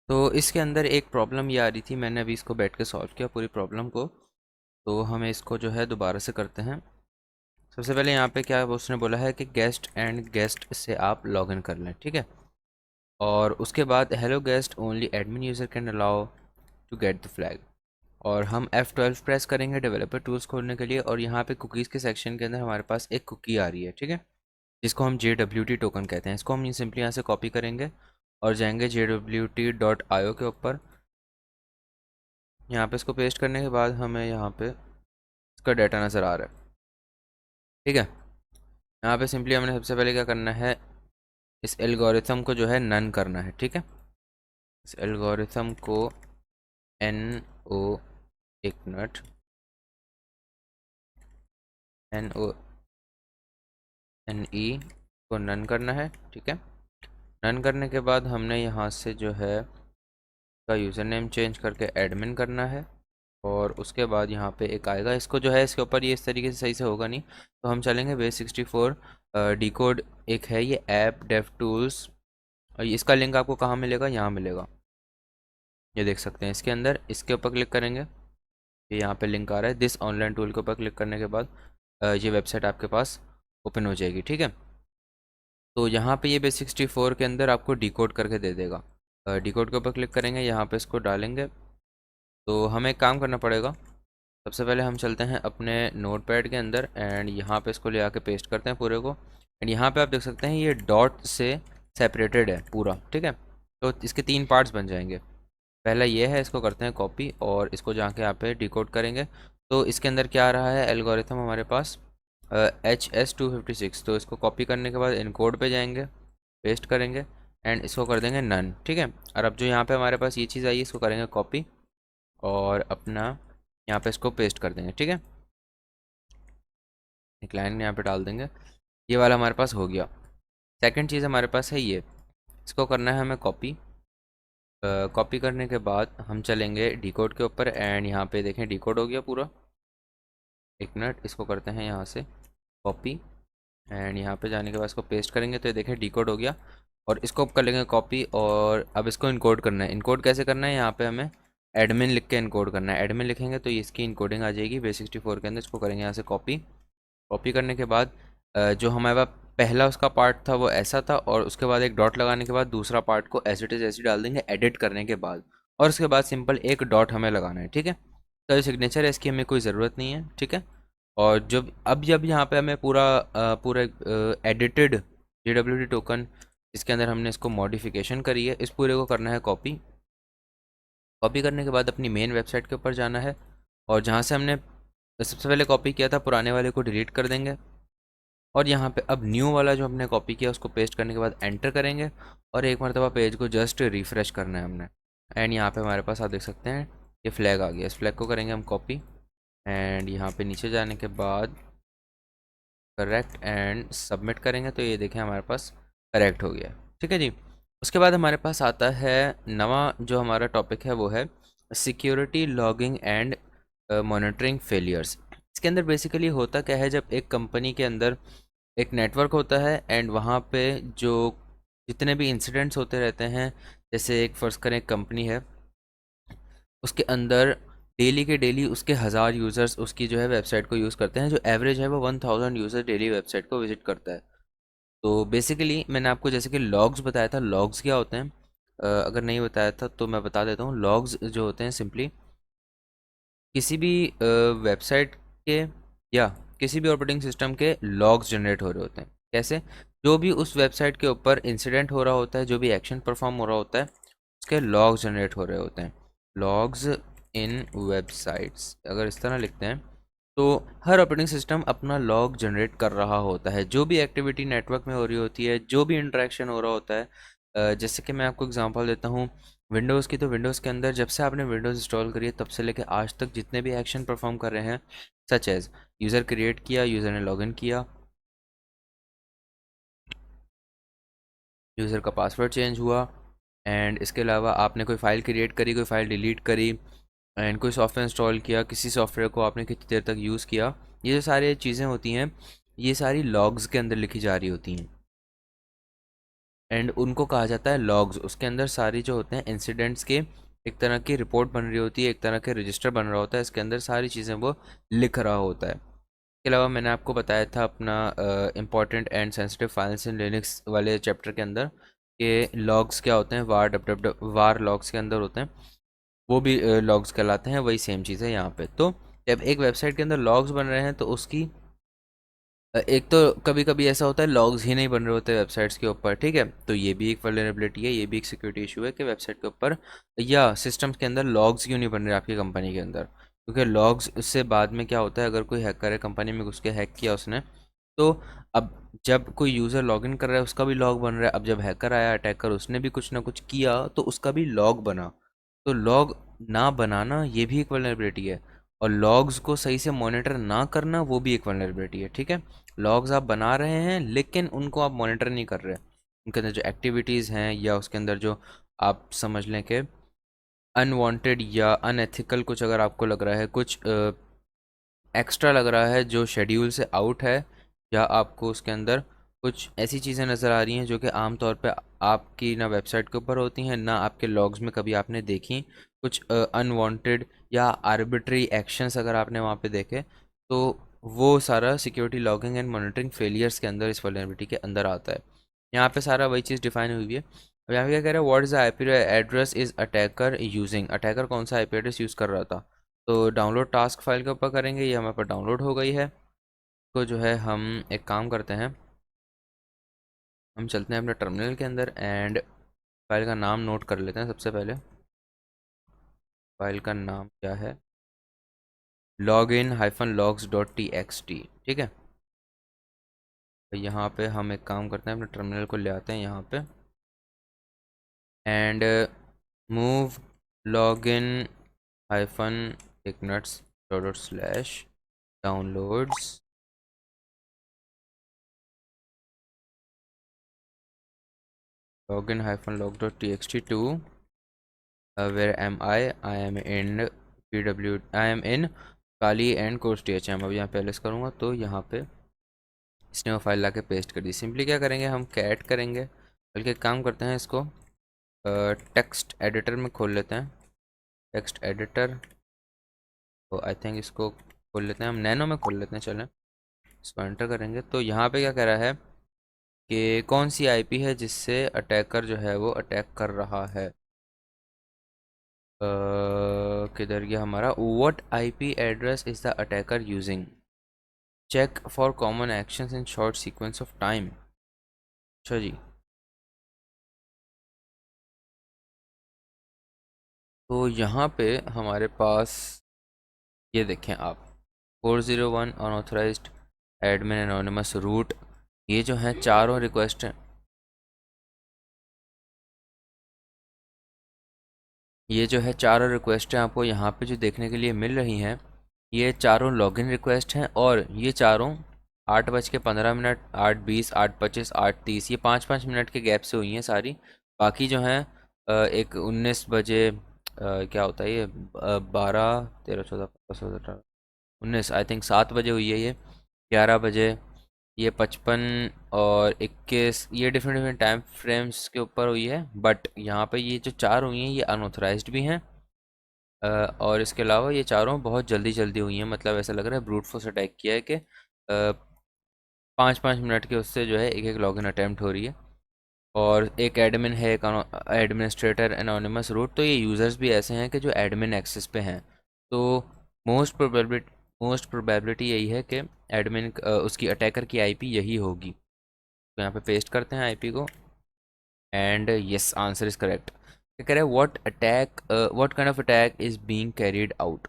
तो इसके अंदर एक प्रॉब्लम ये आ रही थी, मैंने अभी इसको बैठ के सॉल्व किया पूरी प्रॉब्लम को। तो हमें इसको जो है दोबारा से करते हैं। सबसे पहले यहाँ पे क्या उसने बोला है कि गेस्ट एंड गेस्ट से आप लॉगिन कर लें, ठीक है। और उसके बाद hello guest only admin user can allow to get the flag. और हम F12 प्रेस करेंगे डेवलपर टूल्स खोलने के लिए, और यहाँ पे कुकीज़ के सेक्शन के अंदर हमारे पास एक कुकी आ रही है, ठीक है, जिसको हम JWT टोकन कहते हैं। इसको हम सिंपली यहाँ से कॉपी करेंगे और जाएंगे jwt.io के ऊपर। यहाँ पे इसको पेस्ट करने के बाद हमें यहाँ पे इसका डाटा नज़र आ रहा है, ठीक है। यहाँ पे सिंपली हमने सबसे पहले क्या करना है, इस एल्गोरिथम को जो है नन करना है, ठीक है। इस एल्गोरिथम को NO एक मिनट NONE को नन करना है, ठीक है। रन करने के बाद हमने यहाँ से जो है का यूज़र नेम चेंज करके एडमिन करना है। और उसके बाद यहाँ पे एक आएगा, इसको जो है इसके ऊपर ये इस तरीके से सही से होगा नहीं, तो हम चलेंगे बेस 64 डी कोड एक है ये ऐप डेव टूल्स, और इसका लिंक आपको कहाँ मिलेगा, यहाँ मिलेगा, ये देख सकते हैं इसके अंदर। इसके ऊपर क्लिक करेंगे, ये यहाँ पे लिंक आ रहा है, दिस ऑनलाइन टूल के ऊपर क्लिक करने के बाद ये वेबसाइट आपके पास ओपन हो जाएगी, ठीक है। तो यहाँ पे ये बेस 64 के अंदर आपको डिकोड करके दे देगा। डिकोड के ऊपर क्लिक करेंगे, यहाँ पे इसको डालेंगे। तो हमें एक काम करना पड़ेगा, सबसे पहले हम चलते हैं अपने नोट पैड के अंदर एंड यहाँ पे इसको ले आके पेस्ट करते हैं पूरे को। एंड यहाँ पे आप देख सकते हैं ये डॉट से सेपरेटेड है पूरा, ठीक है। तो इसके 3 पार्ट्स बन जाएंगे। पहला ये है, इसको करते हैं कॉपी और इसको जाके यहाँ पे डिकोड करेंगे। तो इसके अंदर क्या आ रहा है, एल्गोरिथम हमारे पास HS256। तो इसको कॉपी करने के बाद इनकोड पे जाएंगे, पेस्ट करेंगे एंड इसको कर देंगे नन, ठीक है। और अब जो यहाँ पे हमारे पास ये चीज़ आई है, इसको करेंगे कॉपी और अपना यहाँ पे इसको पेस्ट कर देंगे, ठीक है। एक लाइन यहाँ पे डाल देंगे, ये वाला हमारे पास हो गया। सेकंड चीज़ हमारे पास है ये, इसको करना है हमें कॉपी। कॉपी करने के बाद हम चलेंगे डिकोड के ऊपर एंड यहाँ पे देखें डिकोड हो गया पूरा। एक मिनट, इसको करते हैं यहाँ से कॉपी एंड यहाँ पे जाने के बाद इसको पेस्ट करेंगे, तो ये देखें डिकोड हो गया। और इसको अब कर लेंगे कॉपी और अब इसको इनकोड करना है। इनकोड कैसे करना है, यहाँ पे हमें एडमिन लिख के इनकोड करना है। एडमिन लिखेंगे तो इसकी इनकोडिंग आ जाएगी बेस 64 के अंदर। इसको करेंगे यहाँ से कॉपी। कॉपी करने के बाद जो हमारा पहला उसका पार्ट था वो ऐसा था, और उसके बाद एक डॉट लगाने के बाद दूसरा पार्ट को एज इट इज़ ऐसे डाल देंगे एडिट करने के बाद। और उसके बाद सिंपल एक डॉट हमें लगाना है, ठीक है। तो जो सिग्नेचर है इसकी हमें कोई ज़रूरत नहीं है, ठीक है। और जब यहाँ पे हमें पूरा एडिटेड JWT टोकन इसके अंदर हमने इसको मॉडिफिकेशन करी है, इस पूरे को करना है कॉपी। कॉपी करने के बाद अपनी मेन वेबसाइट के ऊपर जाना है और जहाँ से हमने सबसे पहले कॉपी किया था पुराने वाले को डिलीट कर देंगे। और यहाँ पे अब न्यू वाला जो हमने कॉपी किया उसको पेस्ट करने के बाद एंटर करेंगे और एक मरतबा पेज को जस्ट रिफ़्रेश करना है हमने। एंड यहाँ पे हमारे पास आप देख सकते हैं ये फ्लैग आ गया। इस फ्लैग को करेंगे हम कॉपी एंड यहाँ पे नीचे जाने के बाद करेक्ट एंड सबमिट करेंगे, तो ये देखें हमारे पास करेक्ट हो गया, ठीक है जी। उसके बाद हमारे पास आता है नवा जो हमारा टॉपिक है वो है security logging and monitoring failures. इसके अंदर बेसिकली होता क्या है, जब एक कंपनी के अंदर एक नेटवर्क होता है एंड वहाँ पे जो जितने भी इंसिडेंट्स होते रहते हैं, जैसे एक फ़र्ज़ करें कंपनी है, उसके अंदर डेली के डेली उसके 1000 यूज़र्स उसकी जो है वेबसाइट को यूज़ करते हैं, जो एवरेज है वो 1000 यूज़र डेली वेबसाइट को विजिट करता है। तो बेसिकली मैंने आपको जैसे कि लॉग्स बताया था, लॉग्स क्या होते हैं, अगर नहीं बताया था तो मैं बता देता हूँ। लॉग्स जो होते हैं सिंपली किसी भी वेबसाइट के या किसी भी ऑपरेटिंग सिस्टम के लॉग्स जनरेट हो रहे होते हैं। कैसे? जो भी उस वेबसाइट के ऊपर इंसिडेंट हो रहा होता है, जो भी एक्शन परफॉर्म हो रहा होता है, उसके लॉग्स जनरेट हो रहे होते हैं। लॉग्स इन वेबसाइट्स अगर इस तरह लिखते हैं तो हर ऑपरेटिंग सिस्टम अपना लॉग जनरेट कर रहा होता है, जो भी एक्टिविटी नेटवर्क में हो रही होती है, जो भी इंटरेक्शन हो रहा होता है। जैसे कि मैं आपको एग्जांपल देता हूँ विंडोज़ की, तो विंडोज़ के अंदर जब से आपने विंडोज़ इंस्टॉल करी है तब से लेकर आज तक जितने भी एक्शन परफॉर्म कर रहे हैं, सच एज़ यूज़र क्रिएट किया, यूज़र ने लॉगिन किया, यूज़र का पासवर्ड चेंज हुआ, एंड इसके अलावा आपने कोई फ़ाइल क्रिएट करी, कोई फ़ाइल डिलीट करी, एंड कोई सॉफ्टवेयर इंस्टॉल किया, किसी सॉफ्टवेयर को आपने कितनी देर तक यूज़ किया, ये जो सारी चीज़ें होती हैं ये सारी लॉग्स के अंदर लिखी जा रही होती हैं, एंड उनको कहा जाता है लॉग्स। उसके अंदर सारी जो होते हैं इंसिडेंट्स के एक तरह की रिपोर्ट बन रही होती है, एक तरह के रजिस्टर बन रहा होता है, इसके अंदर सारी चीज़ें वो लिख रहा होता है। इसके अलावा मैंने आपको बताया था अपना important and sensitive files in Linux वाले चैप्टर के अंदर कि लॉग्स क्या होते हैं, वार लॉग्स के अंदर होते हैं, वो भी लॉग्स कहलाते हैं। वही सेम चीज़ है यहाँ पे। तो जब एक वेबसाइट के अंदर लॉग्स बन रहे हैं तो उसकी एक तो कभी कभी ऐसा होता है लॉग्स ही नहीं बन रहे होते वेबसाइट्स के ऊपर, ठीक है, तो ये भी एक वल्नरेबिलिटी है, ये भी एक सिक्योरिटी इशू है कि वेबसाइट के ऊपर या सिस्टम्स के अंदर लॉग्स क्यों नहीं बन रहे आपकी कंपनी के अंदर, क्योंकि लॉग्स उससे बाद में क्या होता है, अगर कोई हैकर है कंपनी में घुस के हैक किया उसने, तो अब जब कोई यूज़र लॉगिन कर रहा है उसका भी लॉग बन रहा है, अब जब हैकर आया अटैकर उसने भी कुछ ना कुछ किया तो उसका भी लॉग बना। तो लॉग ना बनाना ये भी एक वल्नरेबिलिटी है, और लॉग्स को सही से मॉनिटर ना करना वो भी एक वल्नरेबिलिटी है, ठीक है। लॉग्स आप बना रहे हैं लेकिन उनको आप मॉनिटर नहीं कर रहे, उनके अंदर जो एक्टिविटीज़ हैं या उसके अंदर जो आप समझ लें कि अनवांटेड या अनएथिकल कुछ अगर आपको लग रहा है, कुछ एक्स्ट्रा लग रहा है जो शेड्यूल से आउट है, या आपको उसके अंदर कुछ ऐसी चीज़ें नज़र आ रही हैं जो कि आम तौर पे आपकी ना वेबसाइट के ऊपर होती हैं ना आपके लॉग्स में कभी आपने देखी, कुछ अनवांटेड या आर्बिट्री एक्शंस अगर आपने वहाँ पे देखे, तो वो सारा security logging and monitoring failures के अंदर, इस वल्नरेबिलिटी के अंदर आता है। यहाँ पे सारा वही चीज़ डिफाइन हुई है। अब यहाँ पे क्या कह रहा है, what is the IP address is attacker using, attacker कौन सा आईपी एड्रेस यूज़ कर रहा था। तो डाउनलोड टास्क फाइल के ऊपर करेंगे, ये हमारे पास डाउनलोड हो गई है। तो जो है हम एक काम करते हैं, हम चलते हैं अपने टर्मिनल के अंदर एंड फाइल का नाम नोट कर लेते हैं। सबसे पहले फाइल का नाम क्या है, login-logs.txt, ठीक है। तो यहाँ पे हम एक काम करते हैं, अपने टर्मिनल को ले आते हैं यहाँ पे and move login hyphen ignats dot slash downloads login-log.txt to where am I am in I am in Kali and course THM। अब यहाँ पे एलिस करूँगा तो यहाँ पे इसने वो फाइल ला के पेस्ट कर दी। सिंपली क्या करेंगे, हम कैट करेंगे, बल्कि एक काम करते हैं, इसको टेक्स्ट एडिटर में खोल लेते हैं, टेक्स्ट एडिटर। तो आई थिंक इसको खोल लेते हैं, हम नैनो में खोल लेते हैं, चलें इसको एंटर करेंगे। तो यहाँ पे क्या कह रहा है कि कौन सी आईपी है जिससे अटैकर जो है वो अटैक कर रहा है। किधर गया हमारा, what IP address is the attacker using, check for common actions in short sequence of time. अच्छा जी, तो यहाँ पे हमारे पास ये देखें आप 401 अनऑथराइज्ड एडमिन एनोनिमस रूट, ये जो हैं चारों रिक्वेस्ट हैं, ये जो है चारों रिक्वेस्ट हैं आपको यहाँ पे जो देखने के लिए मिल रही हैं, ये चारों लॉगिन रिक्वेस्ट हैं, और ये चारों 8:15, 8:20, 8:25, 8:30, ये 5-5 मिनट के गैप से हुई हैं सारी। बाकी जो हैं एक 19 बजे क्या होता है ये 12, 13, 14, 15, 16, 17, 19, आई थिंक 7 बजे हुई है ये, 11 बजे, ये 55 और 21 ये डिफरेंट डिफरेंट टाइम फ्रेम्स के ऊपर हुई है, बट यहाँ पे ये जो 4 हुई हैं ये अनऑथराइज्ड भी हैं। और इसके अलावा ये चारों बहुत जल्दी जल्दी हुई हैं, मतलब ऐसा लग रहा है ब्रूट फोर्स अटैक किया है कि 5-5 मिनट के उससे जो है एक एक लॉगिन अटैम्प्ट हो रही है। और एक एडमिन है, एक एडमिनिस्ट्रेटर एनोनिमस रूट, तो ये यूज़र्स भी ऐसे हैं कि जो एडमिन एक्सेस पे हैं। तो मोस्ट प्रोबेबिलिटी यही है कि एडमिन उसकी अटैकर की आईपी यही होगी। तो यहाँ पे पेस्ट करते हैं आईपी को, and yes answer is correct. क्या कह रहे हैं, what kind of attack is being carried out.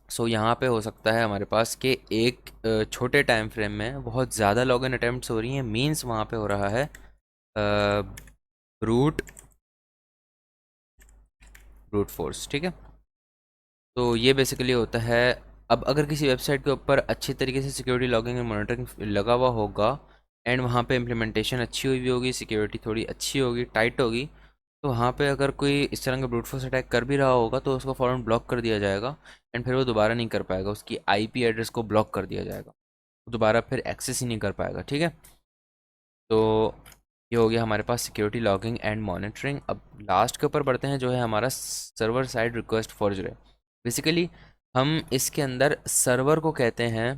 So यहाँ पे हो सकता है हमारे पास कि एक छोटे टाइम फ्रेम में बहुत ज़्यादा लॉगिन अटैम्प्ट्स हो रही हैं, मींस वहाँ पे हो रहा है ब्रूट ब्रूट फोर्स, ठीक है। तो ये बेसिकली होता है। अब अगर किसी वेबसाइट के ऊपर अच्छी तरीके से सिक्योरिटी लॉगिंग एंड मॉनिटरिंग लगा हुआ होगा, एंड वहाँ पे इम्प्लीमेंटेशन अच्छी हुई भी होगी, सिक्योरिटी थोड़ी अच्छी होगी, टाइट होगी, तो वहाँ पे अगर कोई इस तरह का ब्रूट फोर्स अटैक कर भी रहा होगा तो उसको फ़ौरन ब्लॉक कर दिया जाएगा, एंड फिर वो दोबारा नहीं कर पाएगा, उसकी आईपी एड्रेस को ब्लॉक कर दिया जाएगा, दोबारा फिर एक्सेस ही नहीं कर पाएगा, ठीक है। तो ये हो गया हमारे पास सिक्योरिटी लॉगिंग एंड मॉनिटरिंग। अब लास्ट के ऊपर बढ़ते हैं, जो है हमारा सर्वर साइड रिक्वेस्ट फॉरजरी। बेसिकली हम इसके अंदर सर्वर को कहते हैं,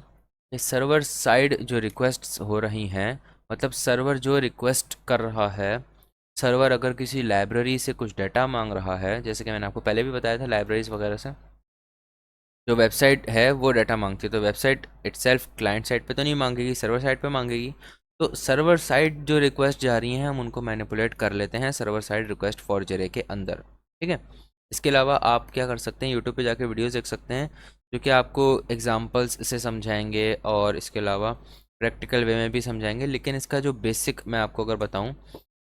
ये सर्वर साइड जो रिक्वेस्ट्स हो रही हैं, मतलब सर्वर जो रिक्वेस्ट कर रहा है, सर्वर अगर किसी लाइब्रेरी से कुछ डाटा मांग रहा है, जैसे कि मैंने आपको पहले भी बताया था, लाइब्रेरीज वगैरह से जो वेबसाइट है वो डाटा मांगती है, तो वेबसाइट इटसेल्फ क्लाइंट साइड पे तो नहीं मांगेगी, सर्वर साइड पे मांगेगी। तो सर्वर साइड जो रिक्वेस्ट जा रही हैं हम उनको मैनिपुलेट कर लेते हैं सर्वर साइड रिक्वेस्ट फॉर जरे के अंदर, ठीक है। इसके अलावा आप क्या कर सकते हैं, यूट्यूब पे जाके वीडियोस देख सकते हैं जो कि आपको एग्जांपल्स से समझाएंगे, और इसके अलावा प्रैक्टिकल वे में भी समझाएंगे। लेकिन इसका जो बेसिक मैं आपको अगर बताऊं,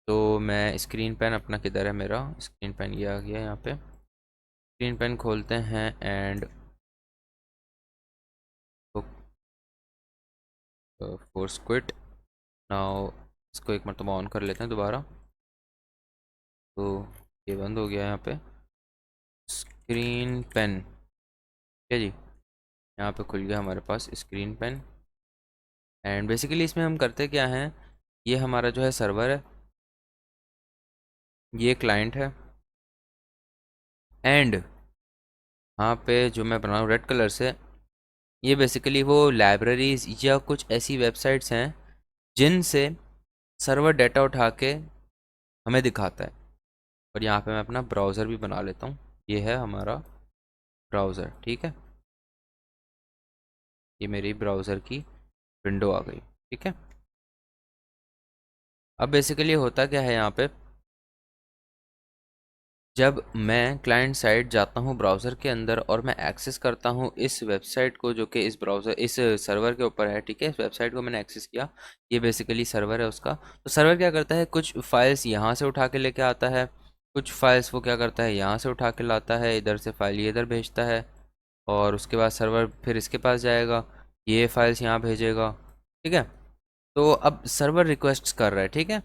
तो मैं स्क्रीन पेन अपना किधर है, मेरा स्क्रीन पेन ये आ गया यहाँ पे। स्क्रीन पेन खोलते हैं एंड फोर्स क्विट नाउ। इसको एक मरतबा ऑन कर लेते हैं दोबारा, तो ये बंद हो गया यहाँ पे स्क्रीन पेन, ठीक है जी। यहाँ पे खुल गया हमारे पास स्क्रीन पेन, एंड बेसिकली इसमें हम करते क्या हैं, ये हमारा जो है सर्वर है, ये क्लाइंट है, एंड यहाँ पे जो मैं बना रहा हूँ रेड कलर से, ये बेसिकली वो लाइब्रेरीज या कुछ ऐसी वेबसाइट्स हैं जिनसे सर्वर डाटा उठा के हमें दिखाता है। और यहाँ पे मैं अपना ब्राउज़र भी बना लेता हूँ, ये है हमारा ब्राउज़र, ठीक है। ये मेरी ब्राउज़र की विंडो आ गई, ठीक है। अब बेसिकली होता क्या है यहाँ पे, जब मैं क्लाइंट साइड जाता हूँ ब्राउज़र के अंदर और मैं एक्सेस करता हूँ इस वेबसाइट को, जो कि इस सर्वर के ऊपर है, ठीक है। इस वेबसाइट को मैंने एक्सेस किया, ये बेसिकली सर्वर है उसका। तो सर्वर क्या करता है, कुछ फाइल्स यहाँ से उठा के लेके आता है, कुछ फाइल्स वो क्या करता है यहाँ से उठा के लाता है, इधर से फाइल ये इधर भेजता है, और उसके बाद सर्वर फिर इसके पास जाएगा, ये फाइल्स यहाँ भेजेगा, ठीक है। तो अब सर्वर रिक्वेस्ट कर रहा है, ठीक है।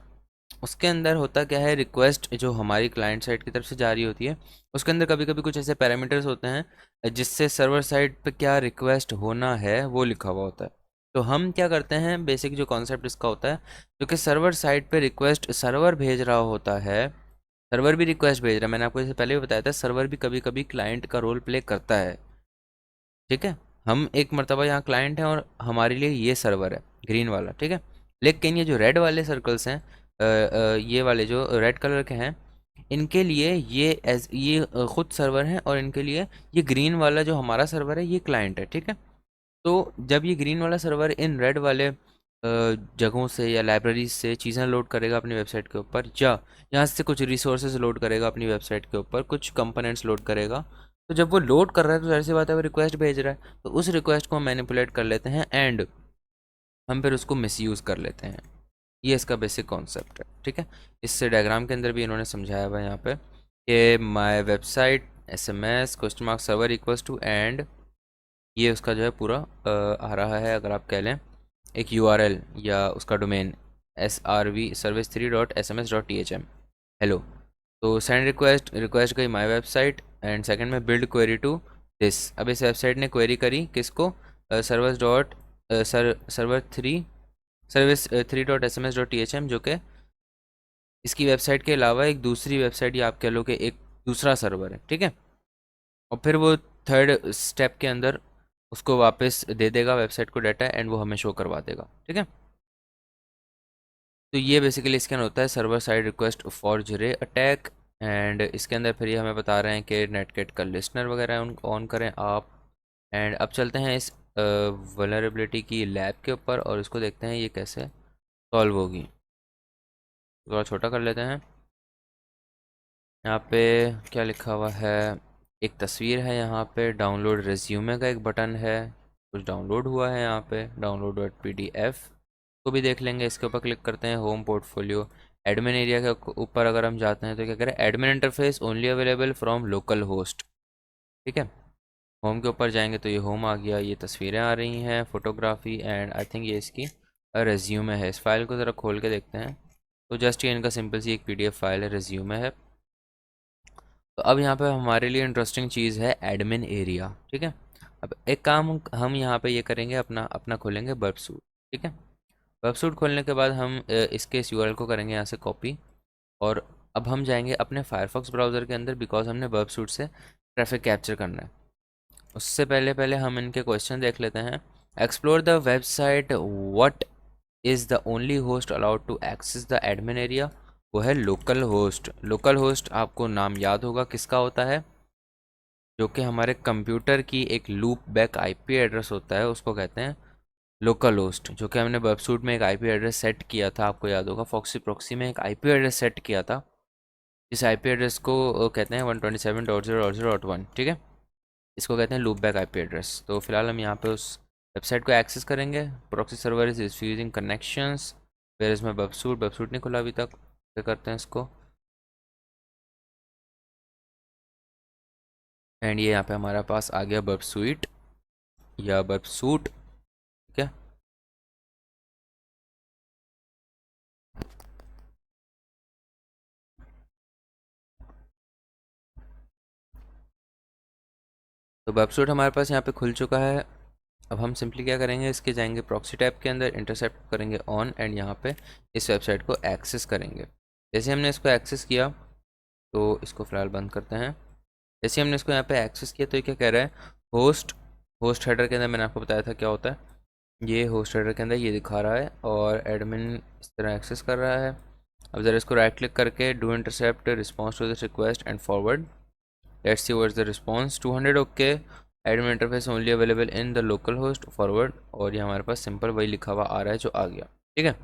उसके अंदर होता क्या है, रिक्वेस्ट जो हमारी क्लाइंट साइड की तरफ से जारी होती है, उसके अंदर कभी कभी कुछ ऐसे पैरामीटर्स होते हैं जिससे सर्वर साइड पे क्या रिक्वेस्ट होना है वो लिखा हुआ होता है। तो हम क्या करते हैं, बेसिक जो कॉन्सेप्ट इसका होता है, जो कि सर्वर साइड पे रिक्वेस्ट सर्वर भेज रहा होता है, सर्वर भी रिक्वेस्ट भेज रहा है, मैंने आपको जैसे पहले भी बताया था, सर्वर भी कभी कभी क्लाइंट का रोल प्ले करता है, ठीक है। हम एक मर्तबा यहाँ क्लाइंट हैं और हमारे लिए ये सर्वर है ग्रीन वाला, ठीक है। लेकिन ये जो रेड वाले सर्कल्स हैं, ये वाले जो रेड कलर के हैं, इनके लिए ये खुद सर्वर हैं, और इनके लिए ये ग्रीन वाला जो हमारा सर्वर है ये क्लाइंट है, ठीक है। तो जब ये ग्रीन वाला सर्वर इन रेड वाले जगहों से या लाइब्रेरीज से चीज़ें लोड करेगा अपनी वेबसाइट के ऊपर, या यहाँ से कुछ रिसोर्सेज लोड करेगा अपनी वेबसाइट के ऊपर, कुछ कंपोनेंट्स लोड करेगा, तो जब वो लोड कर रहा है तो जाहिर सी बात है वो रिक्वेस्ट भेज रहा है, तो उस रिक्वेस्ट को हम मैनिपुलेट कर लेते हैं, एंड हम फिर उसको मिसयूज़ कर लेते हैं। ये इसका बेसिक कॉन्सेप्ट है, ठीक है। इससे डायग्राम के अंदर भी इन्होंने समझाया हुआ है यहाँ पे कि my website SMS question mark server equals to, and ये उसका जो है पूरा आ रहा है, अगर आप कह लें एक URL या उसका डोमेन SRV service3.sms.thm, हेलो। तो सेंड रिक्वेस्ट गई माई वेबसाइट, एंड सेकंड में बिल्ड क्वेरी टू दिस। अब इस वेबसाइट ने क्वेरी करी किसको, सर्वर 3 सर्विस 3.sms.thm जो कि इसकी वेबसाइट के अलावा एक दूसरी वेबसाइट, या आप कह लो कि एक दूसरा सर्वर है, ठीक है। और फिर वो थर्ड स्टेप के अंदर उसको वापस दे देगा वेबसाइट को डाटा, एंड वो हमें शो करवा देगा, ठीक है। तो ये बेसिकली इसके अंदर होता है सर्वर साइड रिक्वेस्ट फॉर जरे अटैक। एंड इसके अंदर फिर ये हमें बता रहे हैं कि नेटगेट का लिस्नर वगैरह उन ऑन करें आप। एंड अब चलते हैं इस वल्नरेबिलिटी की लैब के ऊपर और इसको देखते हैं ये कैसे सॉल्व होगी। थोड़ा छोटा कर लेते हैं। यहाँ पे क्या लिखा हुआ है, एक तस्वीर है, यहाँ पे डाउनलोड रेज्यूमे का एक बटन है, कुछ डाउनलोड हुआ है, यहाँ पे डाउनलोड डॉट PDF को भी देख लेंगे। इसके ऊपर क्लिक करते हैं, होम पोर्टफोलियो एडमिन एरिया के ऊपर अगर हम जाते हैं तो क्या करें, admin interface only available from local host, ठीक है। होम के ऊपर जाएंगे तो ये होम आ गया, ये तस्वीरें आ रही हैं, फोटोग्राफी, एंड आई थिंक ये इसकी रेज्यूमे है। इस फाइल को ज़रा खोल के देखते हैं। तो जस्ट ये इनका सिंपल सी एक PDF फाइल है, रेज्यूमे है। तो अब यहाँ पे हमारे लिए इंटरेस्टिंग चीज़ है एडमिन एरिया, ठीक है। अब एक काम हम यहाँ पे ये करेंगे, अपना अपना खोलेंगे बर्ब सूट, ठीक है। बर्ब सूट खोलने के बाद हम इसके इस URL को करेंगे यहाँ से कॉपी, और अब हम जाएंगे अपने फायरफॉक्स ब्राउज़र के अंदर, बिकॉज हमने बर्ब सूट से ट्रैफिक कैप्चर करना है। उससे पहले पहले हम इनके क्वेश्चन देख लेते हैं। Explore the website, what is the only host allowed to access the admin area. वो है लोकल होस्ट। लोकल होस्ट आपको नाम याद होगा किसका होता है, जो कि हमारे कंप्यूटर की एक लूप बैक IP एड्रेस होता है, उसको कहते हैं लोकल होस्ट। जो कि हमने वेबसूट में एक IP एड्रेस सेट किया था, आपको याद होगा फॉक्सी प्रॉक्सी में एक IP एड्रेस सेट किया था। इस IP एड्रेस को कहते हैं 127.0.0.1, ठीक है। इसको कहते हैं लूप बैक IP एड्रेस। तो फिलहाल हम यहाँ पे उस वेबसाइट को एक्सेस करेंगे। Proxy server is refusing connections, where is my website नहीं खुला अभी तक। क्या करते हैं इसको, एंड ये यहाँ पे हमारे पास आ गया बर्ब स्वीट या बर्ब सूट, ठीक है। तो बर्ब सूट हमारे पास यहाँ पे खुल चुका है। अब हम सिंपली क्या करेंगे, इसके जाएंगे प्रॉक्सी टैब के अंदर, इंटरसेप्ट करेंगे ऑन, एंड यहाँ पे इस वेबसाइट को एक्सेस करेंगे। जैसे हमने इसको एक्सेस किया तो इसको फ़िलहाल बंद करते हैं। जैसे हमने इसको यहाँ पे एक्सेस किया तो ये क्या कह रहा है, होस्ट होस्ट हेडर के अंदर मैंने आपको बताया था क्या होता है, ये होस्ट हेडर के अंदर ये दिखा रहा है, और एडमिन इस तरह एक्सेस कर रहा है। अब ज़रा इसको राइट क्लिक करके do intercept response to this request and forward, let's see what's the response, 200 okay, admin interface only available in the local host forward. और ये हमारे पास सिंपल वही लिखा हुआ आ रहा है जो आ गया, ठीक है।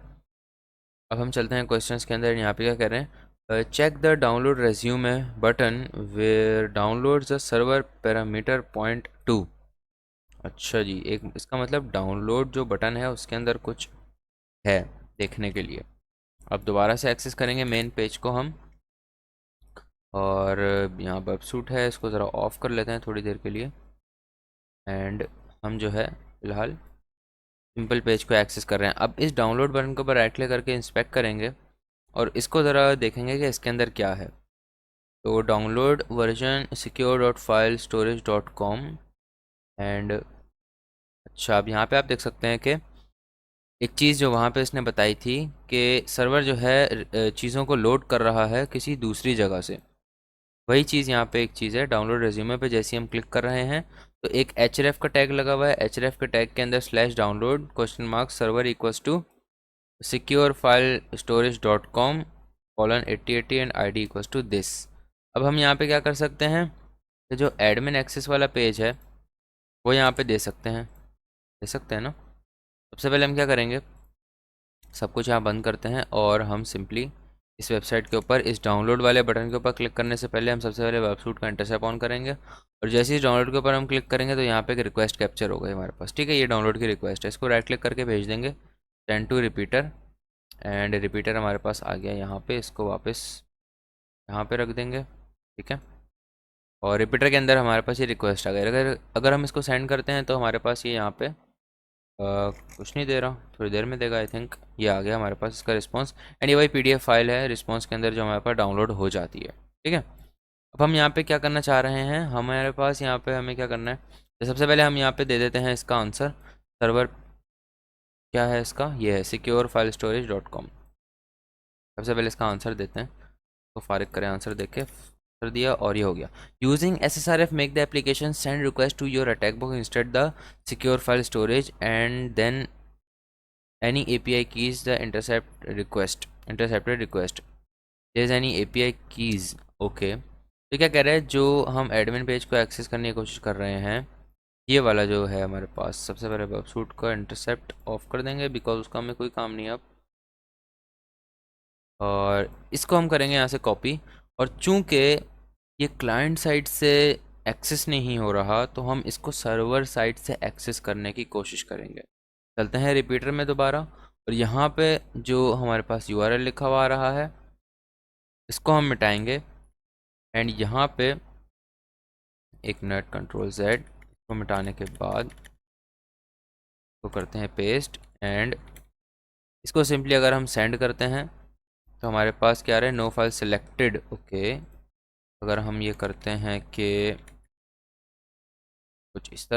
अब हम चलते हैं क्वेश्चंस के अंदर। यहाँ पे क्या कह रहे हैं, check the download resume button where download the server parameter .2। अच्छा जी, एक इसका मतलब डाउनलोड जो बटन है उसके अंदर कुछ है देखने के लिए। अब दोबारा से एक्सेस करेंगे मेन पेज को हम, और यहाँ वेबसूट है, इसको ज़रा ऑफ कर लेते हैं थोड़ी देर के लिए। एंड हम जो है फ़िलहाल सिंपल पेज को एक्सेस कर रहे हैं। अब इस डाउनलोड बटन के ऊपर राइट क्लिक करके इंस्पेक्ट करेंगे, और इसको ज़रा देखेंगे कि इसके अंदर क्या है। तो download version secure dot file storage dot com. And अच्छा, अब यहाँ पे आप देख सकते हैं कि एक चीज़ जो वहाँ पे इसने बताई थी कि सर्वर जो है चीज़ों को लोड कर रहा है किसी दूसरी जगह से, वही चीज़ यहाँ पे एक चीज़ है डाउनलोड रेज्यूमे पे। जैसे हम क्लिक कर रहे हैं तो एक href का टैग लगा हुआ है, href के टैग के अंदर /download server equals to secure file storage dot com :8080 and ID equals to this. अब हम यहाँ पे क्या कर सकते हैं, कि जो एडमिन एक्सेस वाला पेज है वो यहाँ पे दे सकते हैं, ना। सबसे पहले हम क्या करेंगे, सब कुछ यहाँ बंद करते हैं, और हम सिंपली इस वेबसाइट के ऊपर इस डाउनलोड वाले बटन के ऊपर क्लिक करने से पहले हम सबसे पहले वेबसूट का इंटरसेप्ट ऑन करेंगे। और जैसे ही डाउनलोड के ऊपर हम क्लिक करेंगे तो यहाँ पे एक रिक्वेस्ट कैप्चर हो गई हमारे पास, ठीक है। ये डाउनलोड की रिक्वेस्ट है, इसको राइट क्लिक करके भेज देंगे send to repeater. And repeater हमारे पास आ गया यहाँ पे, इसको वापस यहाँ पे रख देंगे, ठीक है। और रिपीटर के अंदर हमारे पास ये रिक्वेस्ट आ गई। अगर अगर हम इसको सेंड करते हैं तो हमारे पास ये यहाँ पे कुछ नहीं दे रहा, थोड़ी देर में देगा आई थिंक। ये आ गया हमारे पास इसका रिस्पांस, एंड ये वही PDF फाइल है रिस्पांस के अंदर जो हमारे पास डाउनलोड हो जाती है, ठीक है। अब हम यहाँ पे क्या करना चाह रहे हैं, हमारे पास यहाँ पे हमें क्या करना है, तो सबसे पहले हम यहाँ पे दे देते हैं इसका आंसर, सर्वर क्या है इसका, ये है secureFileStorage.com। सबसे पहले इसका आंसर देते हैं, तो फारिग करें आंसर देके कर दिया और ये हो गया। यूजिंग SSRF make the application send request to your attack box instead the secure file storage and then any API keys the intercepted request there is any API keys. Okay, तो क्या कह रहा है, जो हम एडमिन पेज को एक्सेस करने की कोशिश कर रहे हैं, ये वाला जो है हमारे पास, सबसे पहले वेबसूट का इंटरसेप्ट ऑफ कर देंगे बिकॉज उसका हमें कोई काम नहीं है अब, और इसको हम करेंगे यहाँ से कॉपी। और चूंकि ये क्लाइंट साइड से एक्सेस नहीं हो रहा, तो हम इसको सर्वर साइड से एक्सेस करने की कोशिश करेंगे। चलते हैं रिपीटर में दोबारा, और यहाँ पे जो हमारे पास URL लिखा हुआ आ रहा है, इसको हम मिटाएंगे। एंड यहाँ पे एक मिनट, Ctrl Z, इसको मिटाने के बाद तो करते हैं पेस्ट, एंड इसको सिंपली अगर हम सेंड करते हैं तो हमारे पास क्या आ रहा है, नो फाइल सिलेक्टेड। ओके, अगर हम ये करते हैं कि कुछ इस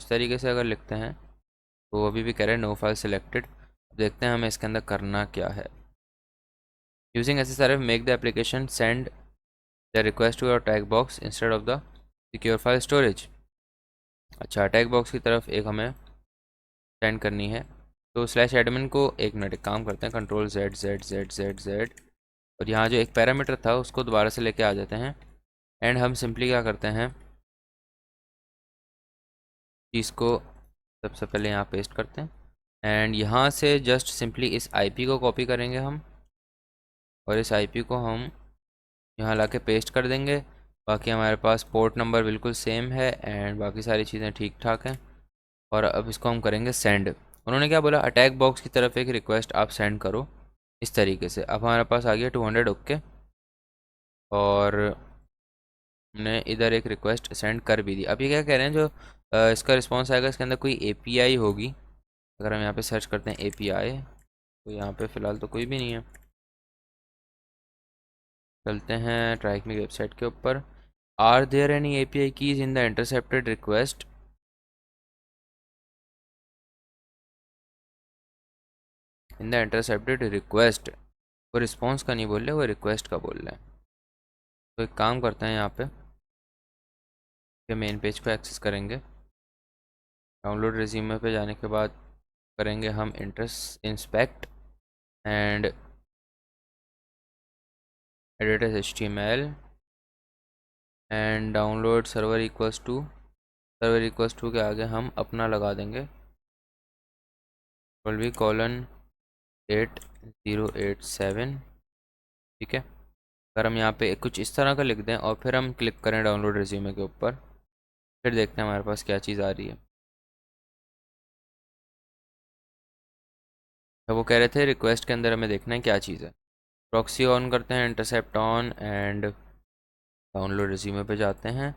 तरीके से अगर लिखते हैं, तो अभी भी कह रहे हैं नो फाइल सिलेक्टेड। देखते हैं हमें इसके अंदर करना क्या है। यूजिंग SSRF make the application send the request to your tag box instead of the secure file storage. अच्छा, टैग बॉक्स की तरफ एक हमें सेंड करनी है, तो स्लैश एडमिन को, एक मिनट एक काम करते हैं, Ctrl Z, और यहाँ जो एक पैरामीटर था उसको दोबारा से लेके आ जाते हैं। एंड हम सिंपली क्या करते हैं, चीज़ को सबसे पहले यहाँ पेस्ट करते हैं, एंड यहाँ से जस्ट सिंपली इस IP को कॉपी करेंगे हम, और इस IP को हम यहाँ लाके पेस्ट कर देंगे। बाकी हमारे पास पोर्ट नंबर बिल्कुल सेम है, एंड बाकी सारी चीज़ें ठीक ठाक हैं। और अब इसको हम करेंगे सेंड। उन्होंने क्या बोला, अटैक बॉक्स की तरफ एक रिक्वेस्ट आप सेंड करो, इस तरीके से। अब हमारे पास आ गया 200। ओके, और हमने इधर एक रिक्वेस्ट सेंड कर भी दी। अब ये क्या कह रहे हैं, जो इसका रिस्पॉन्स आएगा, इसके अंदर कोई API होगी। अगर हम यहाँ पे सर्च करते हैं API, तो यहाँ पे फ़िलहाल तो कोई भी नहीं है। चलते हैं ट्राइक मी वेबसाइट के ऊपर। Are there any API keys in the intercepted request? In the intercepted request, वो रिस्पॉन्स का नहीं बोल रहे, वो रिक्वेस्ट का बोल रहे हैं। तो एक काम करते हैं, यहाँ पे मेन पेज को एक्सेस करेंगे। डाउनलोड रिज्यूमे पे जाने के बाद करेंगे हम inspect and edit as HTML and download server equals to के आगे हम अपना लगा देंगे, $8087। ठीक है, अगर हम यहाँ पे कुछ इस तरह का लिख दें और फिर हम क्लिक करें डाउनलोड रिज्यूमे के ऊपर, फिर देखते हैं हमारे पास क्या चीज़ आ रही है। तो वो कह रहे थे रिक्वेस्ट के अंदर हमें देखना है क्या चीज़ है। प्रॉक्सी ऑन करते हैं, intercept on, and download resume पे जाते हैं।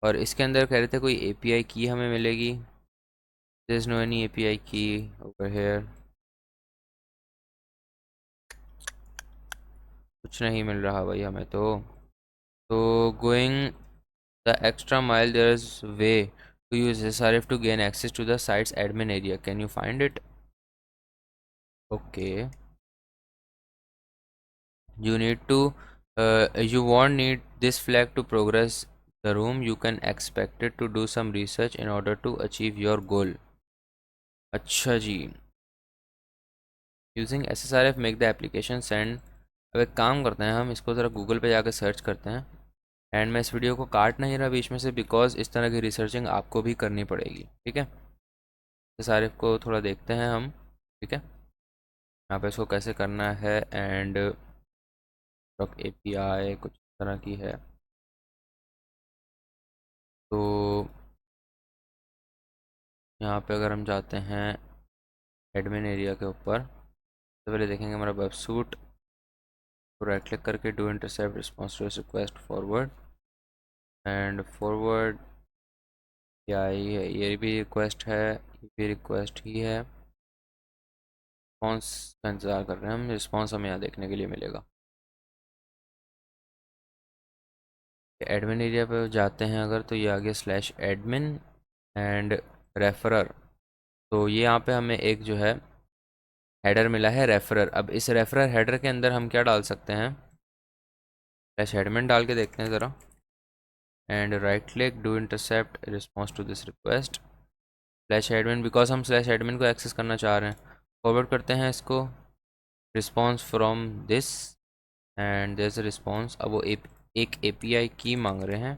और इसके अंदर कह रहे थे कोई API की हमें मिलेगी। There is no any API key over here, कुछ नहीं मिल रहा भाई हमें तो going the extra mile there is way to use SSRF to gain access to the site's admin area, can you find it? Okay, you need to you won't need this flag to progress the room, you can expect it to do some research in order to achieve your goal। अच्छा जी, using SSRF make the application send. अब एक काम करते हैं, हम इसको ज़रा गूगल पे जाकर सर्च करते हैं। एंड मैं इस वीडियो को काट नहीं रहा बीच में से, बिकॉज इस तरह की रिसर्चिंग आपको भी करनी पड़ेगी। ठीक है, SSRF को थोड़ा देखते हैं हम। ठीक है, यहाँ पे इसको कैसे करना है, एंड API कुछ इस तरह की है। तो यहाँ पे अगर हम जाते हैं एडमिन एरिया के ऊपर, तो पहले देखेंगे हमारा वेबसूट, तो राइट क्लिक करके do intercept response to request forward, and forward क्या ही है, ये भी रिक्वेस्ट है, ये भी रिक्वेस्ट ही है। रिस्पॉन्स का इंतज़ार कर रहे हैं हम, रिस्पॉन्स हमें यहाँ देखने के लिए मिलेगा। एडमिन एरिया पे जाते हैं अगर, तो ये आगे /admin एंड रेफरर, तो ये यहाँ पे हमें एक जो है हेडर मिला है रेफरर। अब इस रेफरर हेडर के अंदर हम क्या डाल सकते हैं, स्लैश एडमिन डाल के देखते हैं ज़रा, and right click do intercept response to this request slash admin, because हम स्लैश एडमिन को एक्सेस करना चाह रहे हैं। फॉरवर्ड करते हैं इसको, response from this and there is a response. अब वो एक एपीआई की मांग रहे हैं।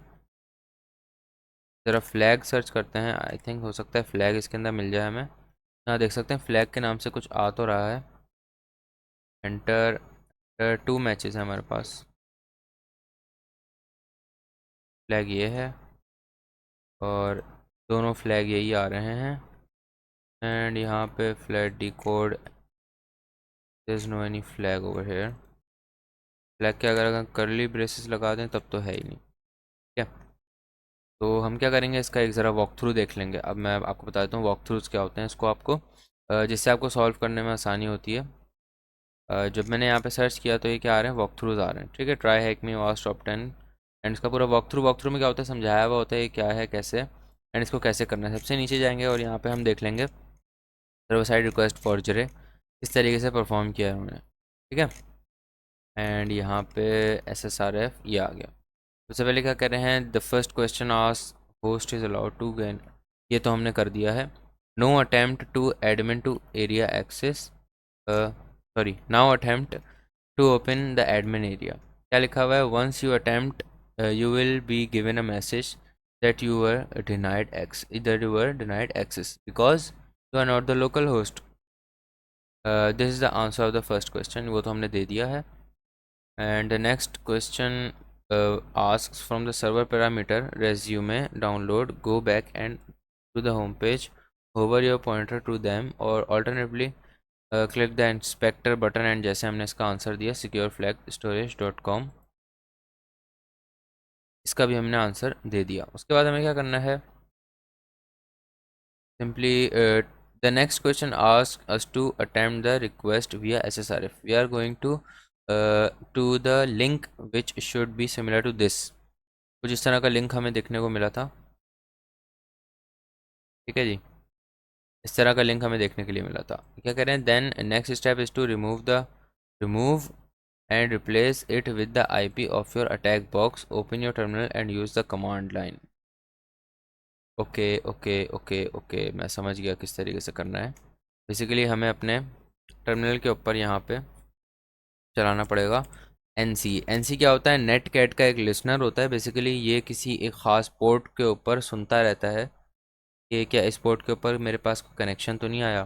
ज़रा फ्लैग सर्च करते हैं, आई थिंक हो सकता है फ्लैग इसके अंदर मिल जाए हमें। यहाँ देख सकते हैं फ्लैग के नाम से कुछ आ तो रहा है। एंटर 2 मैचेस है हमारे पास। फ्लैग ये है और दोनों फ्लैग यही आ रहे हैं। एंड यहाँ पे flag decode, there is no any flag over here. Flag के अगर करली ब्रेसेस लगा दें तब तो है ही नहीं। ठीक है, तो हम क्या करेंगे, इसका एक ज़रा वॉक थ्रू देख लेंगे। अब मैं आपको बता देता हूँ वॉक थ्रूज क्या होते हैं। इसको आपको जिससे आपको सॉल्व करने में आसानी होती है। जब मैंने यहाँ पे सर्च किया तो ये क्या आ रहे हैं, वॉक थ्रूज आ रहे हैं। ठीक है, try hack me was top 10 and इसका पूरा वॉक थ्रू में क्या होता है समझाया हुआ होता है, ये क्या है कैसे एंड इसको कैसे करना है। सबसे नीचे जाएंगे और यहाँ पे हम देख लेंगे सर्वर साइड रिक्वेस्ट फॉर्जरी इस तरीके से परफॉर्म किया है उन्होंने। ठीक है, एंड यहाँ पे SSRF ये आ गया। सबसे पहले क्या कर रहे हैं, the first question ask host is allowed to gain, ये तो हमने कर दिया है। No attempt to admin to area access, sorry now attempt to open the admin area. क्या लिखा हुआ है, once you attempt you will be given a message that you were denied ex, इधर you were denied access because you are not the local host. This is the answer of the first question, वो तो हमने दे दिया है। And the next question asks from the server parameter resume download, go back and to the home page, hover your pointer to them or alternatively click the inspector button and जैसे हमने इसका आंसर दिया secureflagstorage.com, इसका भी हमने आंसर दे दिया। उसके बाद हमें क्या करना है, simply the next question asks us to attempt the request via SSRF. We are going to the link which should be similar to this। कुछ इस तरह का लिंक हमें देखने को मिला था। ठीक है जी, इस तरह का लिंक हमें देखने के लिए मिला था। क्या कह रहे हैं, then next step is to remove and replace it with the IP of your attack box, open your terminal and use the command line. Okay okay okay okay, मैं समझ गया किस तरीके से करना है। बेसिकली हमें अपने टर्मिनल के ऊपर यहाँ पे चलाना पड़ेगा एनसी क्या होता है, नेट कैट का एक लिसनर होता है। बेसिकली ये किसी एक ख़ास पोर्ट के ऊपर सुनता रहता है कि क्या इस पोर्ट के ऊपर मेरे पास कोई कनेक्शन तो नहीं आया।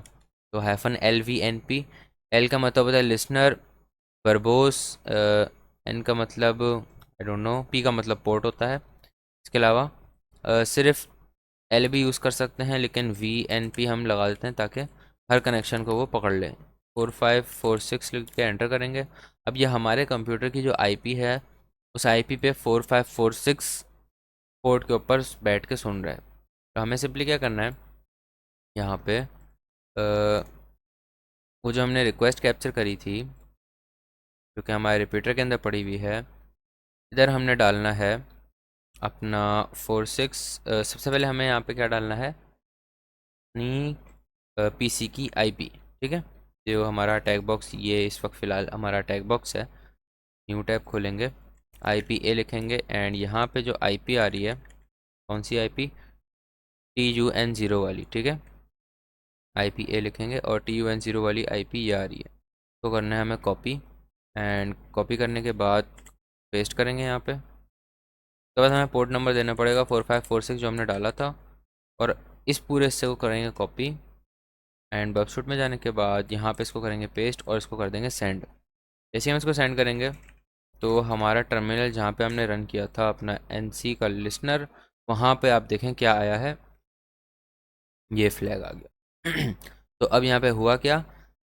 तो -LVNP, एल का मतलब होता है लिसनर, वर्बोस, एन का मतलब आई डोंट नो, पी का मतलब पोर्ट होता है। इसके अलावा सिर्फ एल भी यूज़ कर सकते हैं, लेकिन VNP हम लगा देते हैं ताकि हर कनेक्शन को वो पकड़ ले। 4546 लिख के एंटर करेंगे। अब ये हमारे कंप्यूटर की जो आईपी है उस आईपी पे 4546 पोर्ट के ऊपर बैठ के सुन रहा है। तो हमें सिंपली क्या करना है, यहाँ पे वो जो हमने रिक्वेस्ट कैप्चर करी थी जो कि हमारे रिपीटर के अंदर पड़ी हुई है, इधर हमने डालना है अपना 46। सबसे पहले हमें यहाँ पे क्या डालना है, अपनी पीसी की आईपी। ठीक है, जो हमारा अटैक बॉक्स, ये इस वक्त फ़िलहाल हमारा अटैक बॉक्स है। न्यू टैब खोलेंगे, IPA लिखेंगे एंड यहाँ पे जो आईपी आ रही है, कौन सी आईपी, TUN0 वाली। ठीक है, IPA लिखेंगे और TUN0 वाली आईपी ये आ रही है। तो करना है हमें कॉपी, एंड कॉपी करने के बाद पेस्ट करेंगे यहाँ पे। उसके बाद हमें पोर्ट नंबर देना पड़ेगा 4546 जो हमने डाला था, और इस पूरे हिस्से को करेंगे कॉपी, एंड वेबसाइट में जाने के बाद यहाँ पे इसको करेंगे पेस्ट और इसको कर देंगे सेंड। जैसे हम इसको सेंड करेंगे तो हमारा टर्मिनल जहाँ पे हमने रन किया था अपना NC का लिसनर, वहाँ पे आप देखें क्या आया है, ये फ्लैग आ गया। तो अब यहाँ पे हुआ क्या,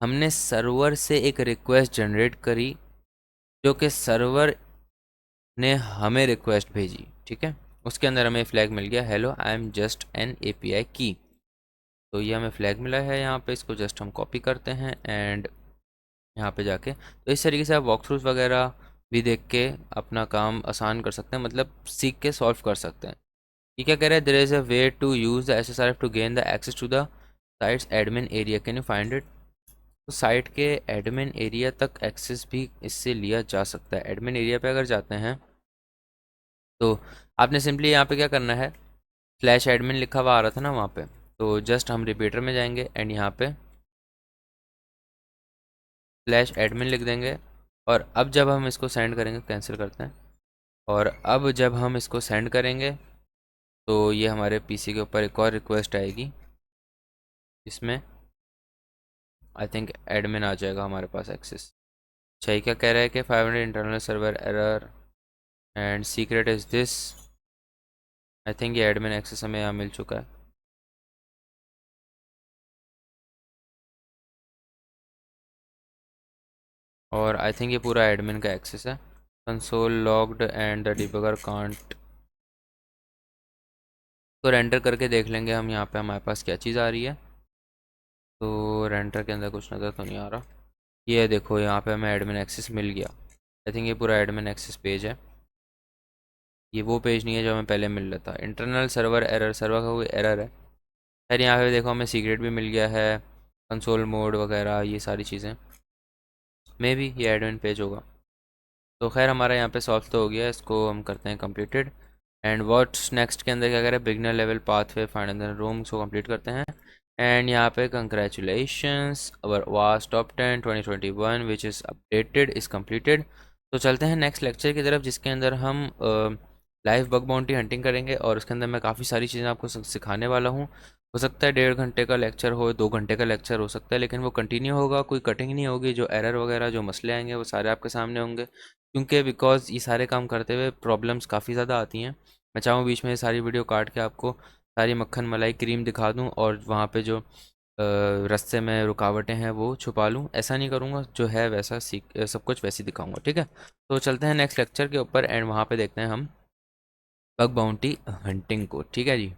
हमने सर्वर से एक रिक्वेस्ट जनरेट करी जो कि सर्वर ने हमें रिक्वेस्ट भेजी। ठीक है, उसके अंदर हमें फ्लैग मिल गया, hello I am just an API की। तो ये हमें फ्लैग मिला है यहाँ पे, इसको जस्ट हम कॉपी करते हैं एंड यहाँ पे जाके, तो इस तरीके से आप वॉक थ्रूज वगैरह भी देख के अपना काम आसान कर सकते हैं, मतलब सीख के सॉल्व कर सकते हैं। ये क्या कह रहा है, there is a way to use the SSRF to gain the access to the site's admin area, can you find it? तो साइट के एडमिन एरिया तक एक्सेस भी इससे लिया जा सकता है। एडमिन एरिया पे अगर जाते हैं तो आपने सिंपली यहाँ पे क्या करना है, स्लैश एडमिन लिखा हुआ आ रहा था ना वहाँ पे, तो जस्ट हम रिपीटर में जाएंगे एंड यहाँ पे स्लैश एडमिन लिख देंगे। और अब जब हम इसको सेंड करेंगे, कैंसिल करते हैं, और अब जब हम इसको सेंड करेंगे तो ये हमारे पीसी के ऊपर एक और रिक्वेस्ट आएगी, इसमें आई थिंक एडमिन आ जाएगा हमारे पास एक्सेस। अच्छा, ये क्या कह रहा है कि 500 internal server error and secret is this. I think ये एडमिन एक्सेस हमें यहाँ मिल चुका है। और आई थिंक ये पूरा एडमिन का एक्सेस है। Console logged and the debugger can't. तो रेंडर करके देख लेंगे हम यहाँ पे हमारे पास क्या चीज़ आ रही है। तो रेंडर के अंदर कुछ नज़र तो नहीं आ रहा। ये देखो यहाँ पे हमें एडमिन एक्सेस मिल गया। आई थिंक ये पूरा एडमिन एक्सेस पेज है, ये वो पेज नहीं है जो हमें पहले मिल रहा था। इंटरनल सर्वर एरर, सर्वर का कोई एरर है। खैर यहाँ पे देखो हमें सीक्रेट भी मिल गया है, कंसोल मोड वगैरह ये सारी चीज़ें। मे बी ये एडमिन पेज होगा। तो खैर हमारा यहाँ पे सॉल्व तो हो गया, इसको हम करते हैं कंप्लीटेड। एंड व्हाट्स नेक्स्ट के अंदर क्या करें, beginner level pathway find the rooms को कंप्लीट करते हैं। एंड यहाँ पे congratulations, our vast top 10 2021 which is updated is completed. तो चलते हैं नेक्स्ट लेक्चर की तरफ, जिसके अंदर हम लाइव बग बाउंटी हंटिंग करेंगे, और उसके अंदर मैं काफ़ी सारी चीज़ें आपको सिखाने वाला हूँ। हो सकता है 1.5 घंटे का लेक्चर हो, 2 घंटे का लेक्चर हो सकता है, लेकिन वो कंटिन्यू होगा, कोई कटिंग नहीं होगी। जो एरर वगैरह जो मसले आएंगे वो सारे आपके सामने होंगे, क्योंकि बिकॉज ये सारे काम करते हुए प्रॉब्लम्स काफ़ी ज़्यादा आती हैं। मैं चाहूँ बीच में ये सारी वीडियो काट के आपको सारी मक्खन मलाई क्रीम दिखा दूँ, और वहाँ पे जो रास्ते में रुकावटें हैं वो छुपा लूँ। ऐसा नहीं करूँगा, जो है वैसा सीख सब कुछ वैसे ही दिखाऊँगा, ठीक है। तो चलते हैं नेक्स्ट लेक्चर के ऊपर, एंड वहाँ पे देखते हैं हम बग बाउंटी हंटिंग को, ठीक है जी।